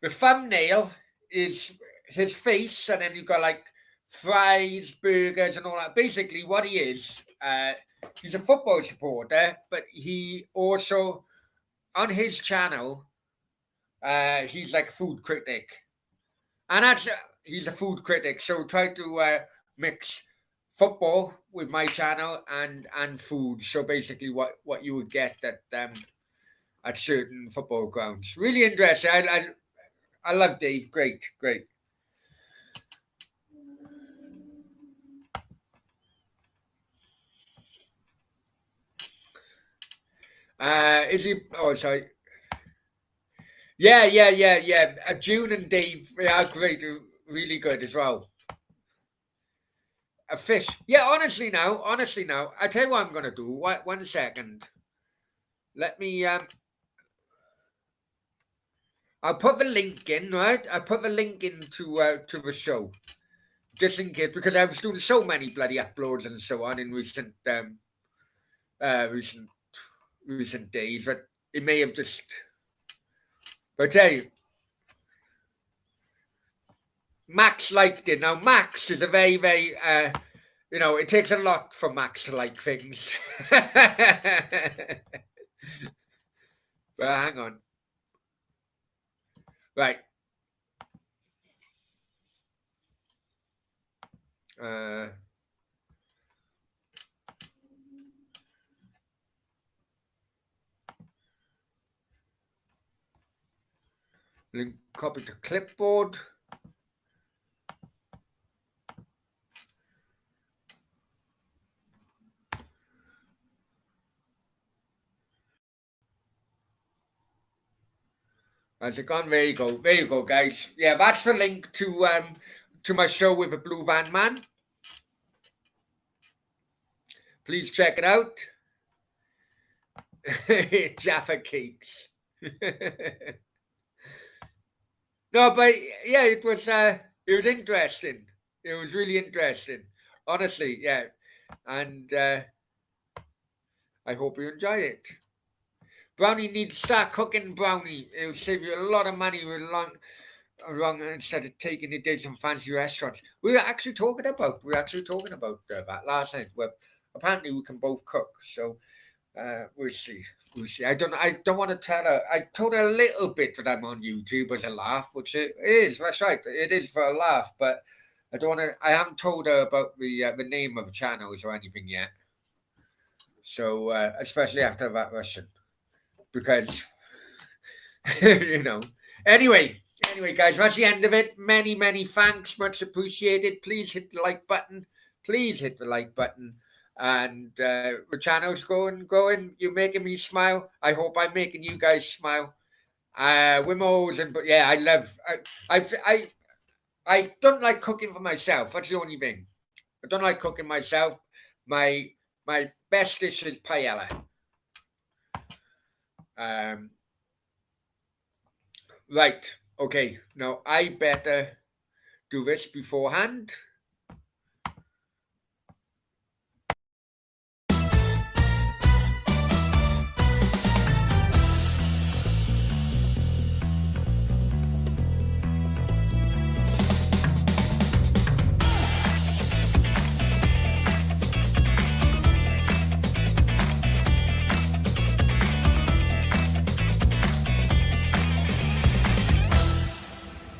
Speaker 1: thumbnail is his face, and then you've got like fries, burgers, and all that. Basically, what he is, he's a football supporter, but he also, on his channel, he's like a food critic, and he's a food critic. So try to mix football with my channel and food. So basically, what you would get at certain football grounds. Really interesting. I love Dave. Great. Is he? Oh, sorry. Yeah. June and Dave, they are great, really good as well. a fish. Yeah, honestly now, I tell you what I'm gonna do. One second. Let me. I'll put the link in, right? I'll put the link to the show just in case because I was doing so many bloody uploads and so on in recent recent days that it may have just. But I tell you, Max liked it. Now Max is a very it takes a lot for Max to like things. But hang on. Right. Uh, link copy to clipboard. How's it gone? There you go. There you go, guys. Yeah, that's the link to my show with the Blue Van Man. Please check it out. Jaffa cakes. No, but yeah, it was interesting. It was really interesting. Honestly, yeah. And I hope you enjoyed it. Brownie needs to start cooking brownie. It'll save you a lot of money with long instead of taking it to some fancy restaurants. We were actually talking about that last night. Well, apparently we can both cook, so we'll see. We'll see. I don't want to tell her. I told her a little bit that I'm on YouTube as a laugh, which it is. That's right. It is for a laugh, but I don't want to. I haven't told her about the name of the channels or anything yet. So especially after that Russian, because you know. Anyway, guys, that's the end of it. Many thanks, much appreciated. Please hit the like button. Please hit the like button. And the channel's growing. You're making me smile. I hope I'm making you guys smile. Wimos and but yeah, I love. I don't like cooking for myself. That's the only thing. I don't like cooking myself. My best dish is paella. Um, Right. Okay. Now I better do this beforehand.